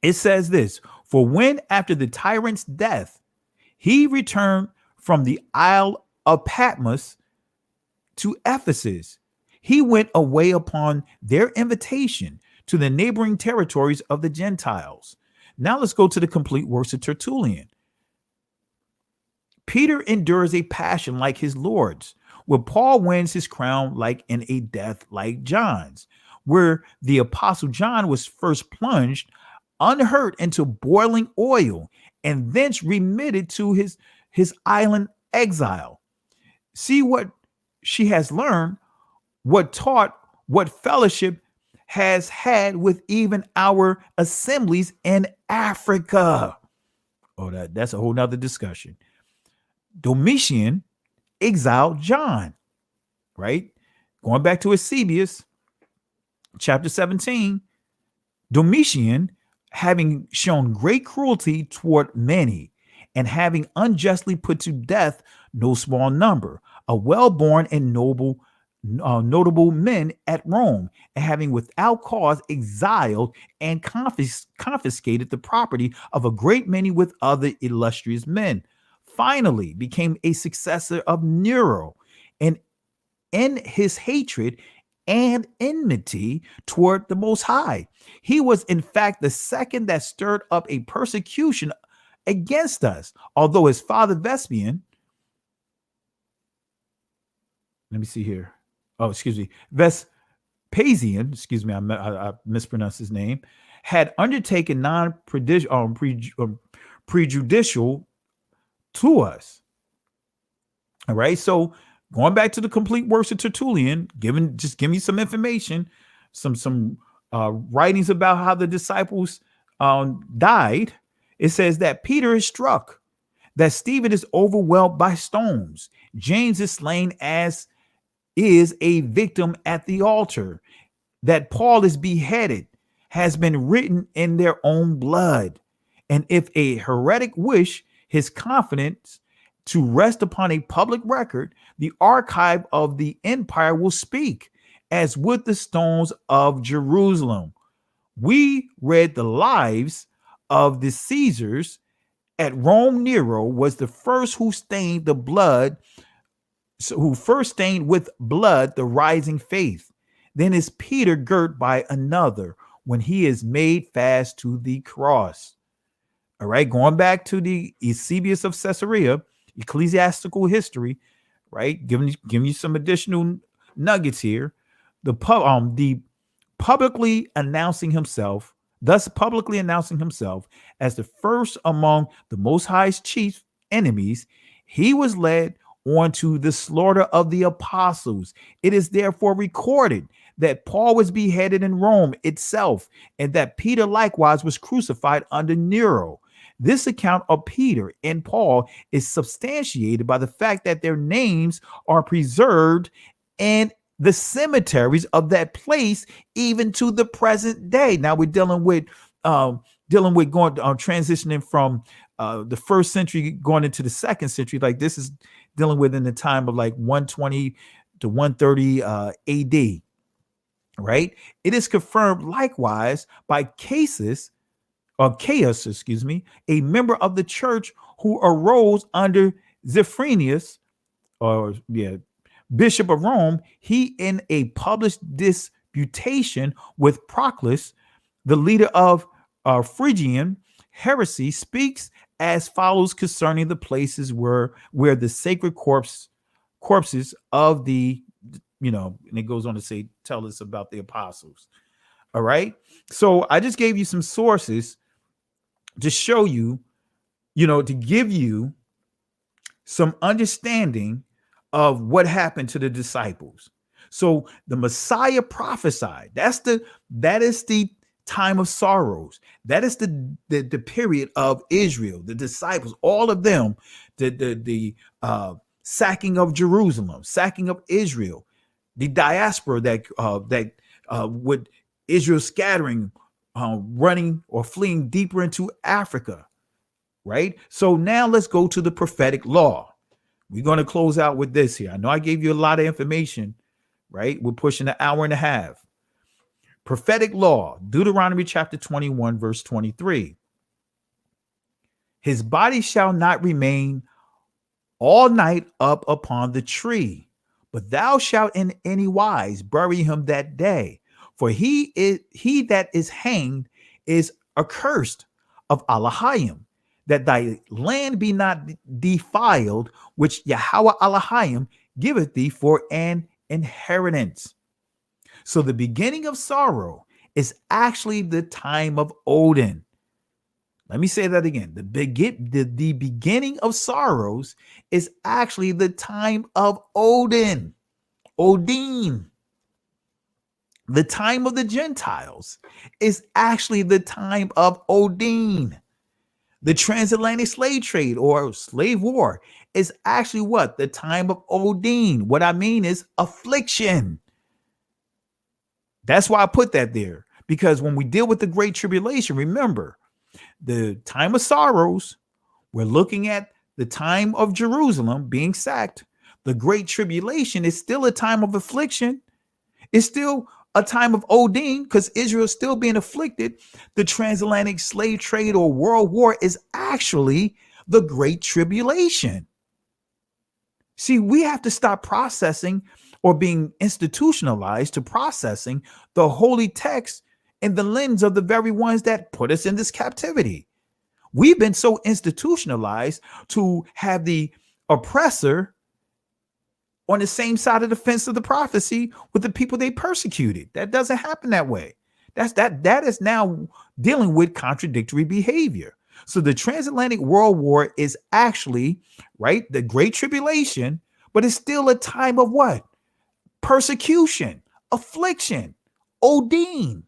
it says this, for when after the tyrant's death, he returned from the Isle of Patmos to Ephesus, he went away upon their invitation to the neighboring territories of the Gentiles. Now let's go to the complete works of Tertullian. Peter endures a passion like his Lord's, where Paul wins his crown like in a death like John's, where the apostle John was first plunged unhurt into boiling oil and thence remitted to his island exile. See what she has learned, what taught, what fellowship has had with even our assemblies in Africa. Oh, that's a whole nother discussion. Domitian exiled John, right? Going back to Eusebius, chapter 17, Domitian, having shown great cruelty toward many, and having unjustly put to death no small number, a well-born and notable men at Rome, and having without cause exiled and confiscated the property of a great many with other illustrious men, finally became a successor of Nero, and in his hatred and enmity toward the Most High. He was in fact the second that stirred up a persecution against us, although his father Vespasian, let me see here. Oh, excuse me. Vespasian, excuse me, I mispronounced his name, had undertaken prejudicial to us. All right. So going back to the complete works of Tertullian, give me some information, some writings about how the disciples died. It says that Peter is struck, that Stephen is overwhelmed by stones, James is slain as is a victim at the altar, that Paul is beheaded, has been written in their own blood. And if a heretic wish his confidence to rest upon a public record, the archive of the empire will speak, as would the stones of Jerusalem. We read the lives of the Caesars. At Rome, Nero was the first who stained with blood the rising faith. Then is Peter girt by another when he is made fast to the cross. All right, going back to the Eusebius of Caesarea, ecclesiastical history, right? Giving you some additional nuggets here. The publicly announcing himself as the first among the Most High's chief enemies, he was led on to the slaughter of the apostles. It is therefore recorded that Paul was beheaded in Rome itself, and that Peter likewise was crucified under Nero. This account of Peter and Paul is substantiated by the fact that their names are preserved in the cemeteries of that place, even to the present day. Now we're dealing with transitioning from the first century going into the second century. Like this is dealing with in the time of like 120 to 130 AD, right? It is confirmed likewise by Caius, a member of the church who arose under Zephyrinus, Bishop of Rome. He, in a published disputation with Proclus, the leader of Phrygian heresy, speaks as follows concerning the places where the sacred corpses of the, and it goes on to tell us about the apostles. All right. So I just gave you some sources to show you, to give you some understanding of what happened to the disciples. So the Messiah prophesied. That is the time of sorrows. That is the period of Israel, the disciples, all of them, the sacking of Jerusalem, sacking of Israel, the diaspora that with Israel scattering, running or fleeing deeper into Africa, right? So now let's go to the prophetic law. We're going to close out with this here. I know I gave you a lot of information, right? We're pushing an hour and a half. Prophetic law, Deuteronomy chapter 21, verse 23. His body shall not remain all night up upon the tree, but thou shalt in any wise bury him that day. For he that is hanged is accursed of Elohim, that thy land be not defiled, which Yahweh Elohim giveth thee for an inheritance. So the beginning of sorrow is actually the time of Odin. Let me say that again. The beginning of sorrows is actually the time of Odin. Odin. The time of the Gentiles is actually the time of Odin. The transatlantic slave trade or slave war is actually what? The time of Odin. What I mean is affliction. That's why I put that there. Because when we deal with the Great Tribulation, remember, the time of sorrows, we're looking at the time of Jerusalem being sacked. The Great Tribulation is still a time of affliction. It's still a time of Odin because Israel is still being afflicted. The transatlantic slave trade or world war is actually the Great Tribulation. See, we have to stop processing or being institutionalized to processing the holy text in the lens of the very ones that put us in this captivity. We've been so institutionalized to have the oppressor on the same side of the fence of the prophecy with the people they persecuted. That doesn't happen that way. That is now dealing with contradictory behavior. So the transatlantic world war is actually, right, the Great Tribulation, but it's still a time of what? Persecution, affliction, Odin.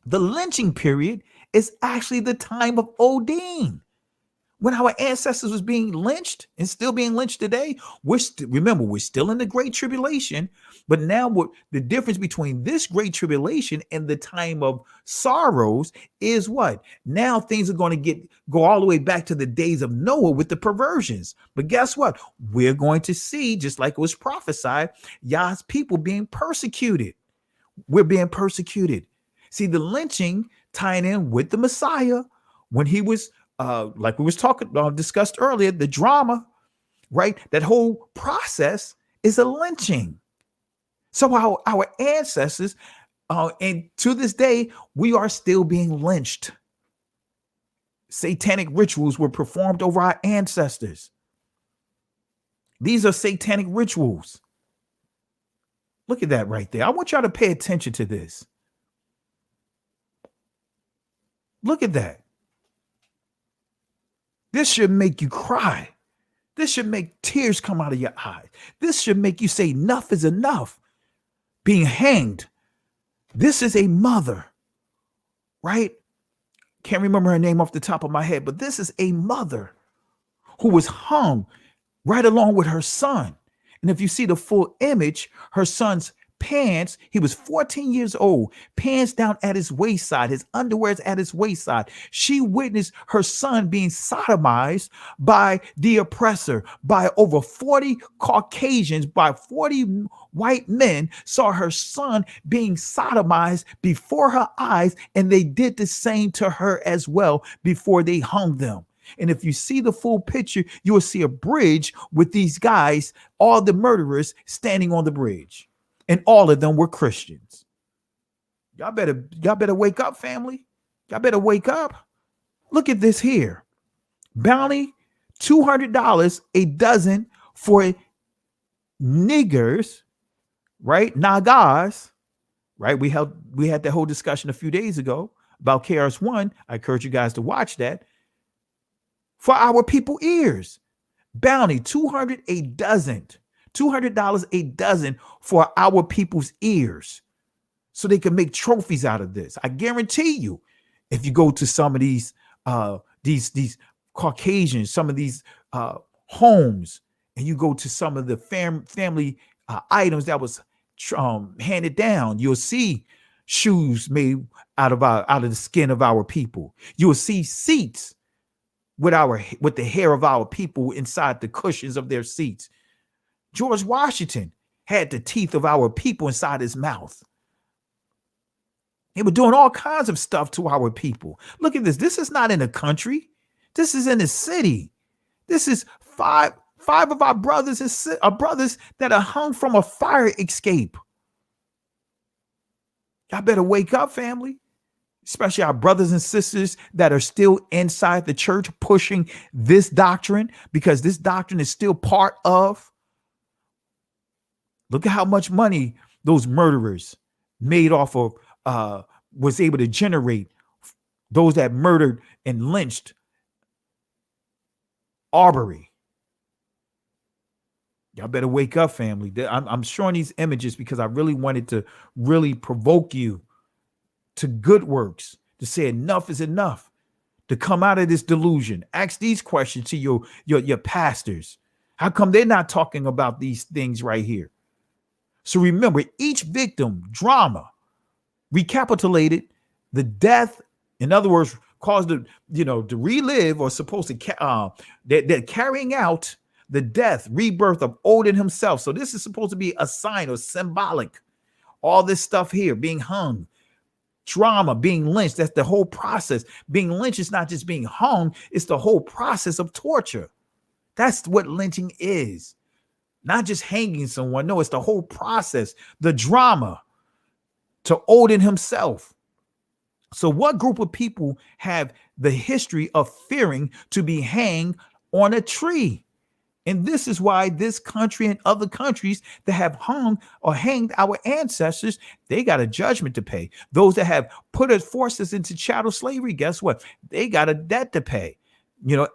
The lynching period is actually the time of Odin. When our ancestors was being lynched and still being lynched today, remember, we're still in the Great Tribulation, but now the difference between this Great Tribulation and the time of sorrows is what? Now things are going to go all the way back to the days of Noah with the perversions. But guess what? We're going to see, just like it was prophesied, Yah's people being persecuted. We're being persecuted. See, the lynching tying in with the Messiah when he was like we was discussed earlier, the drama, right? That whole process is a lynching. So our ancestors, and to this day, we are still being lynched. Satanic rituals were performed over our ancestors. These are satanic rituals. Look at that right there. I want y'all to pay attention to this. Look at that. This should make you cry. This should make tears come out of your eyes. This should make you say enough is enough. Being hanged. This is a mother, right? Can't remember her name off the top of my head, but this is a mother who was hung right along with her son. And if you see the full image, her son's pants, he was 14 years old, pants down at his waist-side, his underwear's at his waist-side. She witnessed her son being sodomized by the oppressor, by over 40 Caucasians, by 40 white men, saw her son being sodomized before her eyes, and they did the same to her as well before they hung them. And if you see the full picture, you will see a bridge with these guys, all the murderers standing on the bridge. And all of them were Christians. Y'all better wake up, family. Y'all better wake up. Look at this here. Bounty, $200 a dozen for niggers, right? Nagas, right? We had that whole discussion a few days ago about KRS-One. I encourage you guys to watch that. For our people ears. Bounty, $200 a dozen. $200 a dozen for our people's ears so they can make trophies out of this. I guarantee you, if you go to some of these Caucasians, some of these homes, and you go to some of the family items that was handed down, you'll see shoes made out of the skin of our people. You will see seats with the hair of our people inside the cushions of their seats. George Washington had the teeth of our people inside his mouth. They were doing all kinds of stuff to our people. Look at this. This is not in a country. This is in a city. This is five of our brothers that are hung from a fire escape. Y'all better wake up, family. especially our brothers and sisters that are still inside the church pushing this doctrine, because this doctrine is still part of. Look at how much money those murderers made off of, was able to generate, those that murdered and lynched Arbery. Y'all better wake up, family. I'm showing these images because I really wanted to really provoke you to good works, to say enough is enough, to come out of this delusion. Ask these questions to your pastors. How come they're not talking about these things right here? So remember, each victim drama recapitulated the death, in other words, caused to relive, or supposed to they're carrying out the death, rebirth of Odin himself. So this is supposed to be a sign or symbolic. All this stuff here, being hung, drama, being lynched, that's the whole process. Being lynched is not just being hung, it's the whole process of torture. That's what lynching is. Not just hanging someone. No, it's the whole process, the drama to Odin himself. So what group of people have the history of fearing to be hanged on a tree? And this is why this country and other countries that have hung or hanged our ancestors, they got a judgment to pay. Those that have forced us into chattel slavery, guess what? They got a debt to pay.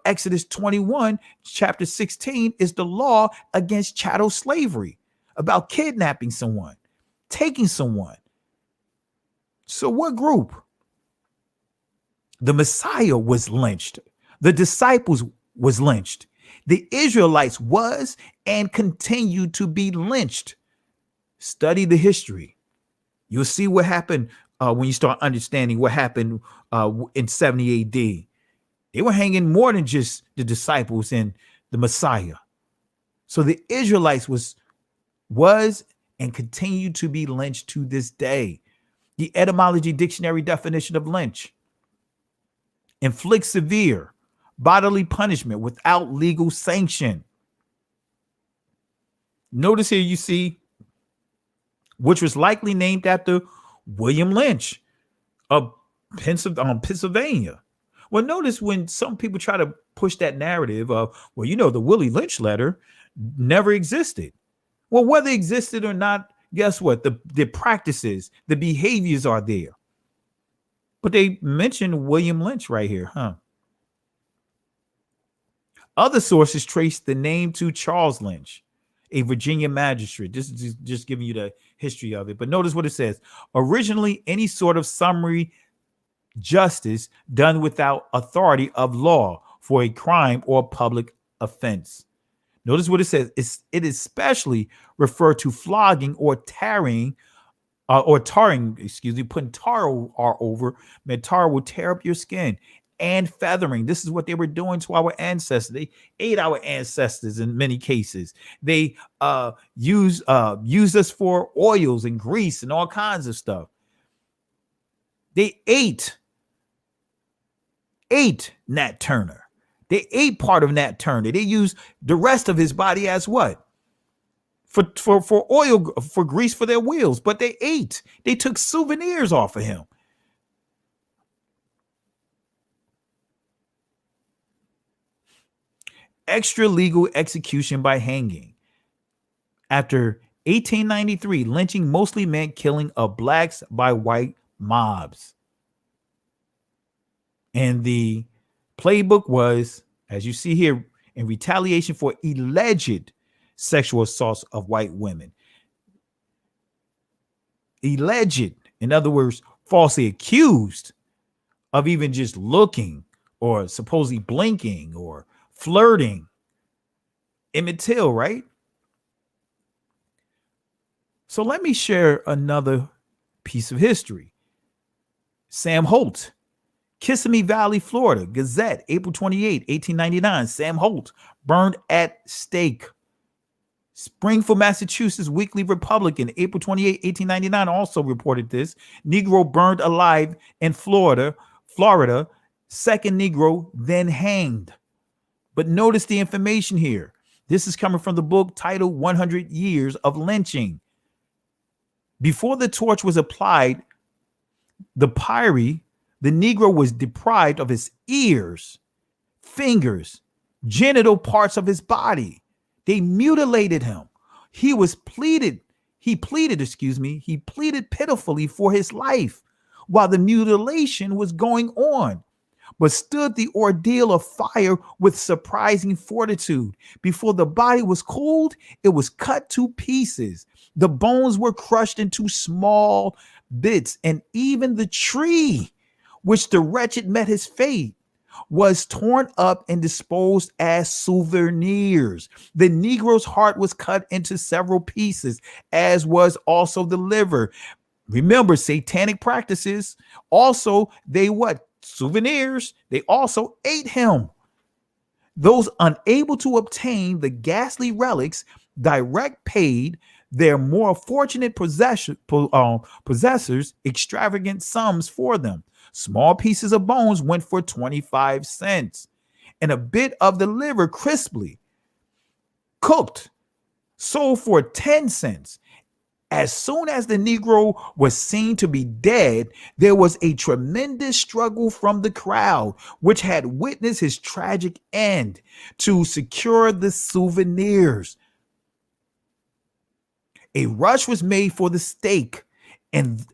Exodus 21, chapter 16 is the law against chattel slavery, about kidnapping someone, taking someone. So what group? The Messiah was lynched. The disciples was lynched. The Israelites was and continue to be lynched. Study the history. You'll see what happened when you start understanding what happened in 70 AD. They were hanging more than just the disciples and the Messiah. So the Israelites was and continue to be lynched to this day. The etymology dictionary definition of lynch: inflict severe bodily punishment without legal sanction. Notice here you see, which was likely named after William Lynch of Pennsylvania. Well, notice when some people try to push that narrative of, the Willie Lynch letter never existed. Well, whether it existed or not, guess what? The practices, the behaviors are there. But they mentioned William Lynch right here, huh? Other sources trace the name to Charles Lynch, a Virginia magistrate. This is just giving you the history of it. But notice what it says. Originally, any sort of summary justice done without authority of law for a crime or public offense. Notice what it says. It especially referred to flogging or tarring, putting tar over. Tar will tear up your skin, and feathering. This is what they were doing to our ancestors. They ate our ancestors in many cases. They used us for oils and grease and all kinds of stuff. They ate Nat Turner. They ate part of Nat Turner. They used the rest of his body as what? For oil, for grease for their wheels. But they took souvenirs off of him. Extra legal execution by hanging. After 1893, lynching mostly meant killing of blacks by white mobs. And the playbook was, as you see here, in retaliation for alleged sexual assaults of white women. Alleged, in other words, falsely accused of even just looking or supposedly blinking or flirting. Emmett Till, right? So let me share another piece of history. Sam Holt, Kissimmee Valley, Florida, Gazette, April 28, 1899. Sam Holt burned at stake. Springfield, Massachusetts Weekly Republican, April 28, 1899, also reported this. Negro burned alive in Florida. Second Negro then hanged. But notice the information here. This is coming from the book titled 100 Years of Lynching. Before the torch was applied, the pyre the Negro was deprived of his ears, fingers, genital parts of his body. They mutilated him. He pleaded pitifully for his life while the mutilation was going on, but stood the ordeal of fire with surprising fortitude. Before the body was cooled, it was cut to pieces. The bones were crushed into small bits, and even the tree which the wretched met his fate was torn up and disposed as souvenirs. The Negro's heart was cut into several pieces, as was also the liver. Remember, satanic practices. Also, they what? Souvenirs. They also ate him. Those unable to obtain the ghastly relics direct paid their more fortunate possessors extravagant sums for them. Small pieces of bones went for 25 cents, and a bit of the liver crisply cooked sold for 10 cents. As soon as the Negro was seen to be dead, there was a tremendous struggle from the crowd, which had witnessed his tragic end, to secure the souvenirs. A rush was made for the stake, and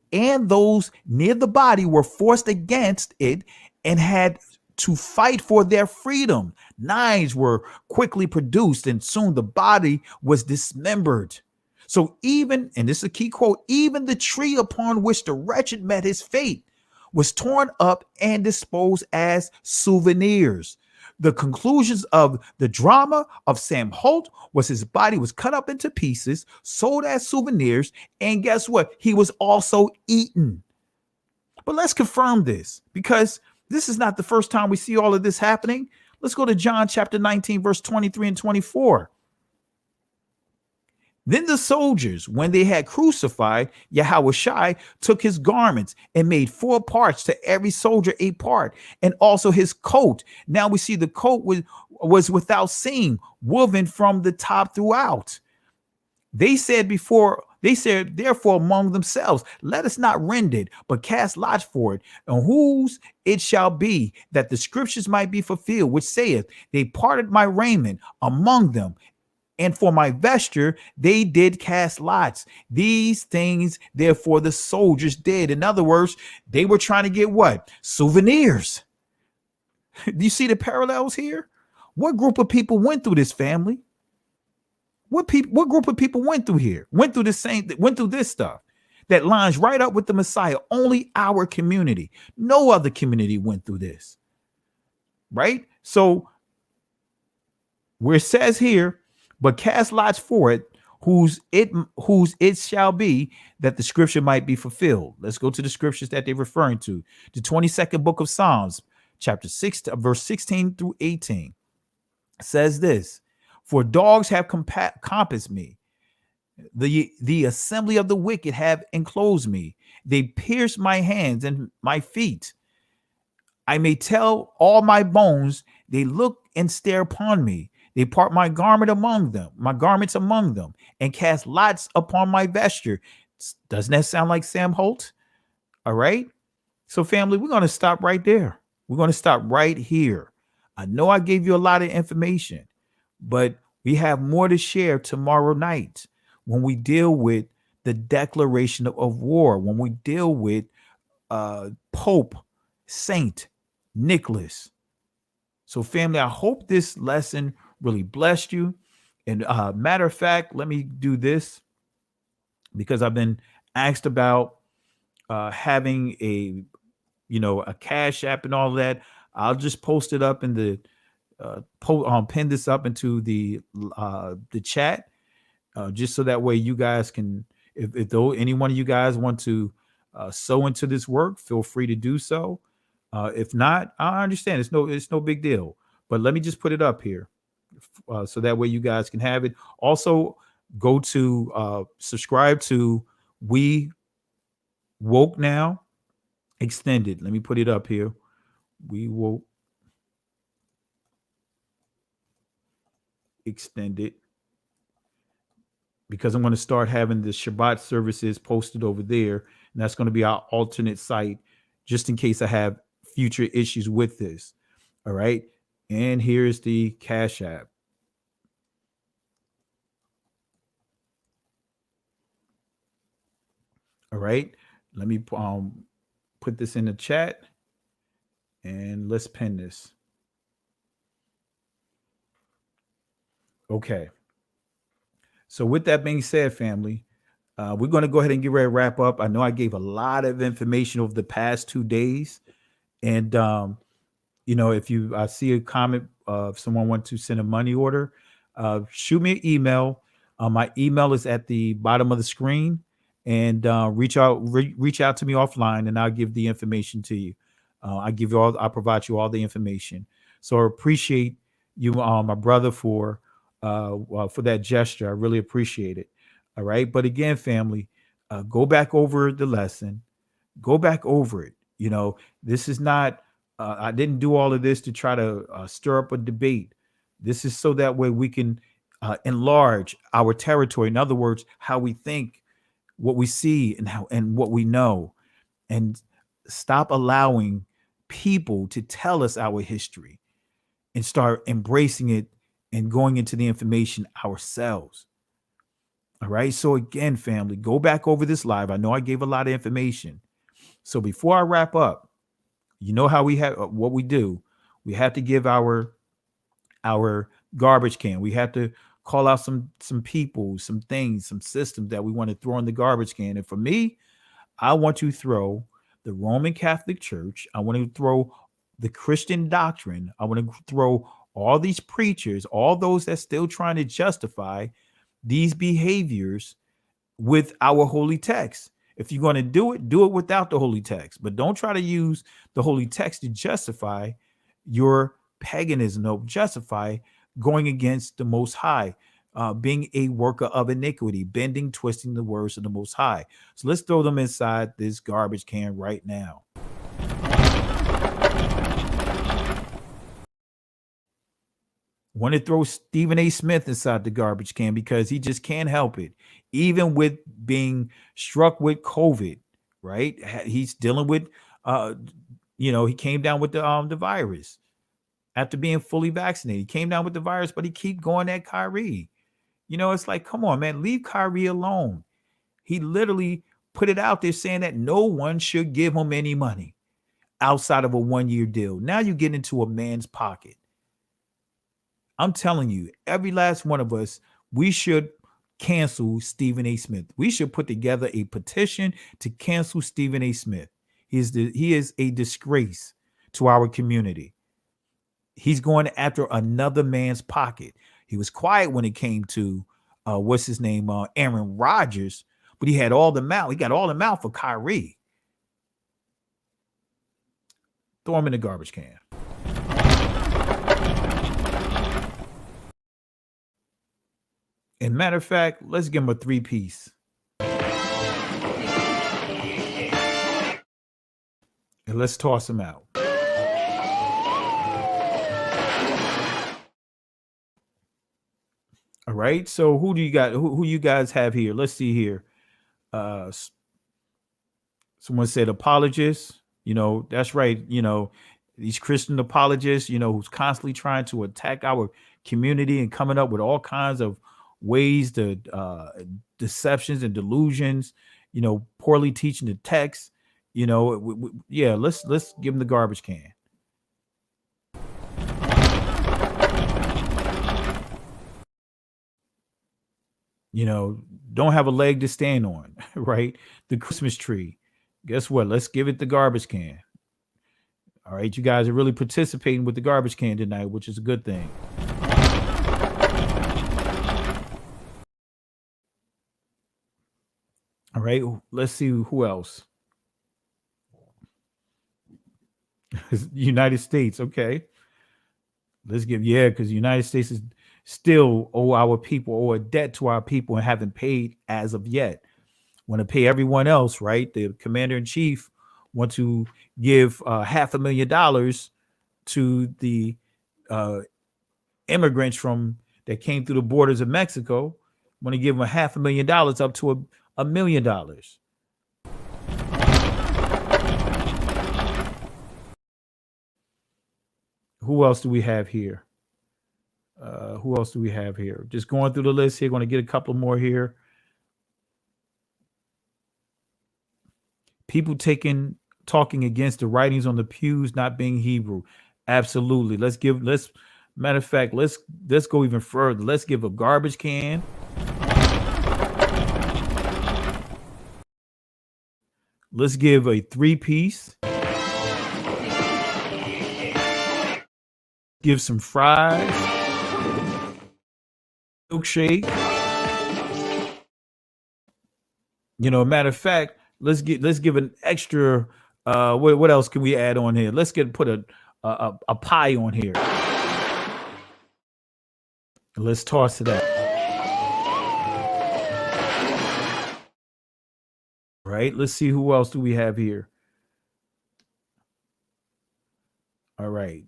those near the body were forced against it and had to fight for their freedom. Knives were quickly produced, and soon the body was dismembered. So even, and this is a key quote, even the tree upon which the wretched met his fate was torn up and disposed as souvenirs. The conclusions of the drama of Sam Holt was his body was cut up into pieces, sold as souvenirs, and guess what? He was also eaten. But let's confirm this, because this is not the first time we see all of this happening. Let's go to John chapter 19, verse 23 and 24. Then the soldiers, when they had crucified Yahushua, took his garments and made 4 parts, to every soldier a part, and also his coat. Now we see the coat was without seam, woven from the top throughout. They said therefore among themselves, let us not rend it, but cast lots for it, and whose it shall be, that the scriptures might be fulfilled, which saith, they parted my raiment among them, and for my vesture they did cast lots. These things therefore the soldiers did. In other words, they were trying to get what? Souvenirs. Do you see the parallels here? What group of people went through this, family? What group of people went through here? Went through this stuff that lines right up with the Messiah. Only our community. No other community went through this. Right? So where it says here, but cast lots for it, whose it shall be, that the scripture might be fulfilled. Let's go to the scriptures that they're referring to. The 22nd book of Psalms, chapter 6, verse 16 through 18, says this: for dogs have compassed me, the assembly of the wicked have enclosed me. They pierced my hands and my feet. I may tell all my bones, they look and stare upon me. They part my garments among them, and cast lots upon my vesture. Doesn't that sound like Sam Holt? All right. So family, we're going to stop right there. We're going to stop right here. I know I gave you a lot of information, but we have more to share tomorrow night when we deal with the declaration of war, when we deal with Pope Saint Nicholas. So family, I hope this lesson really blessed you. And matter of fact, let me do this, because I've been asked about having a Cashapp and all that. I'll just post it up in the pin this up into the chat, just so that way you guys can, if any one of you guys want to sow into this work, feel free to do so. If not, I understand. It's no big deal. But let me just put it up here, so that way you guys can have it. Also, go to subscribe to We Woke Now Extended. Let me put it up here. We Woke Extended, because I'm going to start having the Shabbat services posted over there, and that's going to be our alternate site, just in case I have future issues with this. All right. And here's the Cash App. All right. Let me put this in the chat and let's pin this. Okay. So with that being said, family, we're going to go ahead and get ready to wrap up. I know I gave a lot of information over the past 2 days. And, if you see a comment of someone want to send a money order, shoot me an email. My email is at the bottom of the screen, and reach out to me offline, and I'll give the information to you. I'll provide you all the information. So I appreciate you, my brother, for that gesture. I really appreciate it. All right. But again, family, go back over the lesson, go back over it. This is not, I didn't do all of this to try to stir up a debate. This is so that way we can enlarge our territory. In other words, how we think, what we see, and what we know, and stop allowing people to tell us our history and start embracing it and going into the information ourselves. All right. So again, family, go back over this live. I know I gave a lot of information. So before I wrap up, you know how we have what we do. We have to give our garbage can. We have to call out some people, some things, some systems that we want to throw in the garbage can. And for me, I want to throw the Roman Catholic Church. I want to throw the Christian doctrine. I want to throw all these preachers, all those that still trying to justify these behaviors with our holy text. If you're going to do it without the holy text, but don't try to use the holy text to justify your paganism, or justify going against the Most High, being a worker of iniquity, bending, twisting the words of the Most High. So let's throw them inside this garbage can right now. Want to throw Stephen A. Smith inside the garbage can because he just can't help it. Even with being struck with COVID, right? He's dealing with, he came down with the virus after being fully vaccinated. He came down with the virus, but he keep going at Kyrie. It's like, come on, man, leave Kyrie alone. He literally put it out there saying that no one should give him any money outside of a 1-year deal. Now you get into a man's pocket. I'm telling you, every last one of us, we should cancel Stephen A. Smith. We should put together a petition to cancel Stephen A. Smith. He is a disgrace to our community. He's going after another man's pocket. He was quiet when it came to Aaron Rodgers, but he had all the mouth. He got all the mouth for Kyrie. Throw him in the garbage can. And matter of fact, let's give him a 3-piece. And let's toss him out. All right. So who do you got? Who you guys have here? Let's see here. Someone said apologists. That's right. These Christian apologists, who's constantly trying to attack our community and coming up with all kinds of ways to deceptions and delusions, poorly teaching the text, let's give them the garbage can. Don't have a leg to stand on, right? The Christmas tree. Guess what? Let's give it the garbage can. All right. You guys are really participating with the garbage can tonight, which is a good thing. All right, let's see who else. United States, okay. Let's give, because the United States is still owe a debt to our people and haven't paid as of yet. Want to pay everyone else, right? The commander-in-chief want to give $500,000 to the immigrants that came through the borders of Mexico. Want to give them $500,000 up to $1 million. Who else do we have here? Who else do we have here? Just going through the list here. Going to get a couple more here. People talking against the writings on the pews not being Hebrew. Absolutely. Matter of fact, let's go even further. Let's give a garbage can. Let's give a 3-piece. Give some fries. Milkshake. Matter of fact, let's give an extra. What else can we add on here? Let's put a pie on here. Let's toss it out. Right. Let's see who else do we have here. All right.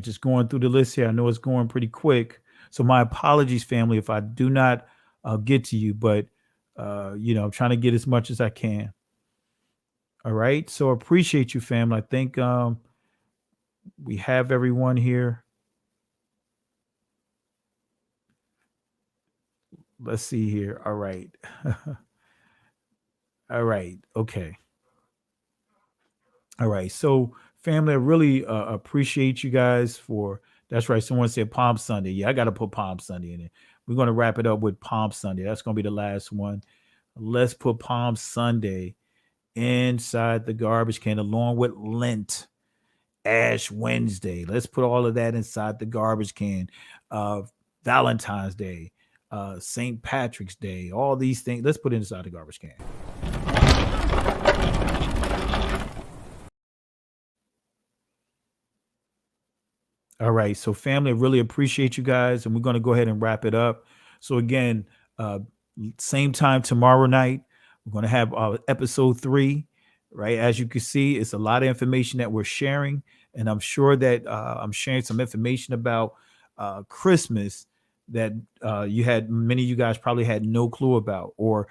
Just going through the list here. I know it's going pretty quick. So my apologies, family, if I do not get to you, but I'm trying to get as much as I can. All right. So appreciate you, family. I think we have everyone here. Let's see here. All right. All right. Okay. All right. So family, I really appreciate you guys for, that's right. Someone said Palm Sunday. Yeah, I got to put Palm Sunday in it. We're going to wrap it up with Palm Sunday. That's going to be the last one. Let's put Palm Sunday inside the garbage can along with Lent, Ash Wednesday. Let's put all of that inside the garbage can. Valentine's Day, St. Patrick's Day, all these things. Let's put it inside the garbage can. All right. So family, I really appreciate you guys. And we're going to go ahead and wrap it up. So again, same time tomorrow night, we're going to have episode 3, right? As you can see, it's a lot of information that we're sharing. And I'm sure that I'm sharing some information about Christmas that many of you guys probably had no clue about, or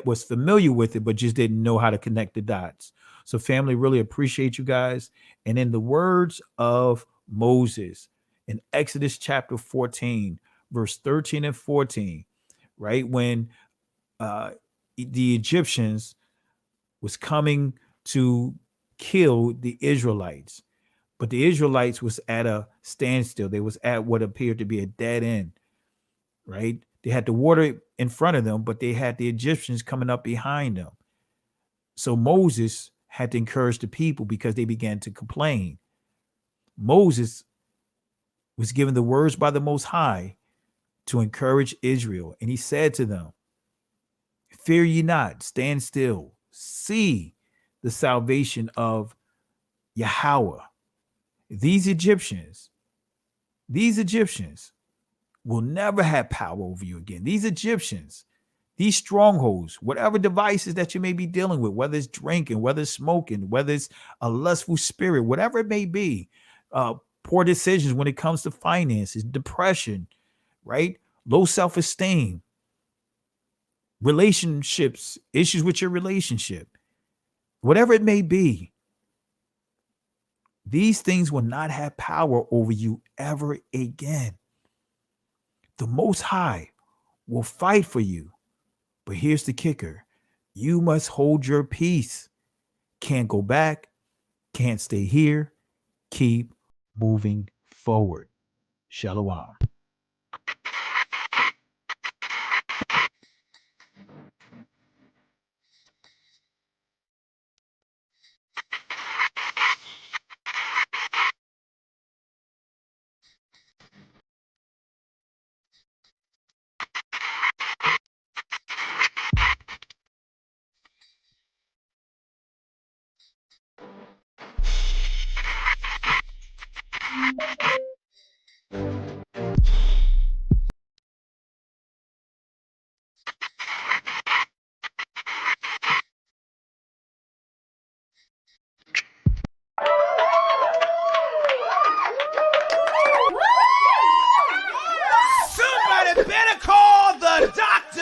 was familiar with it, but just didn't know how to connect the dots. So family, really appreciate you guys. And in the words of Moses in Exodus chapter 14, verse 13 and 14, right? When the Egyptians was coming to kill the Israelites, but the Israelites was at a standstill. They was at what appeared to be a dead end, right? They had the water in front of them, but they had the Egyptians coming up behind them. So Moses had to encourage the people because they began to complain. Moses was given the words by the Most High to encourage Israel. And he said to them, fear ye not, stand still, see the salvation of Yahweh. These Egyptians will never have power over you again. These Egyptians, these strongholds, whatever devices that you may be dealing with, whether it's drinking, whether it's smoking, whether it's a lustful spirit, whatever it may be, poor decisions when it comes to finances, depression, right? Low self-esteem, relationships, issues with your relationship, whatever it may be, these things will not have power over you ever again. The Most High will fight for you. But here's the kicker. You must hold your peace. Can't go back. Can't stay here. Keep moving forward. Shalom.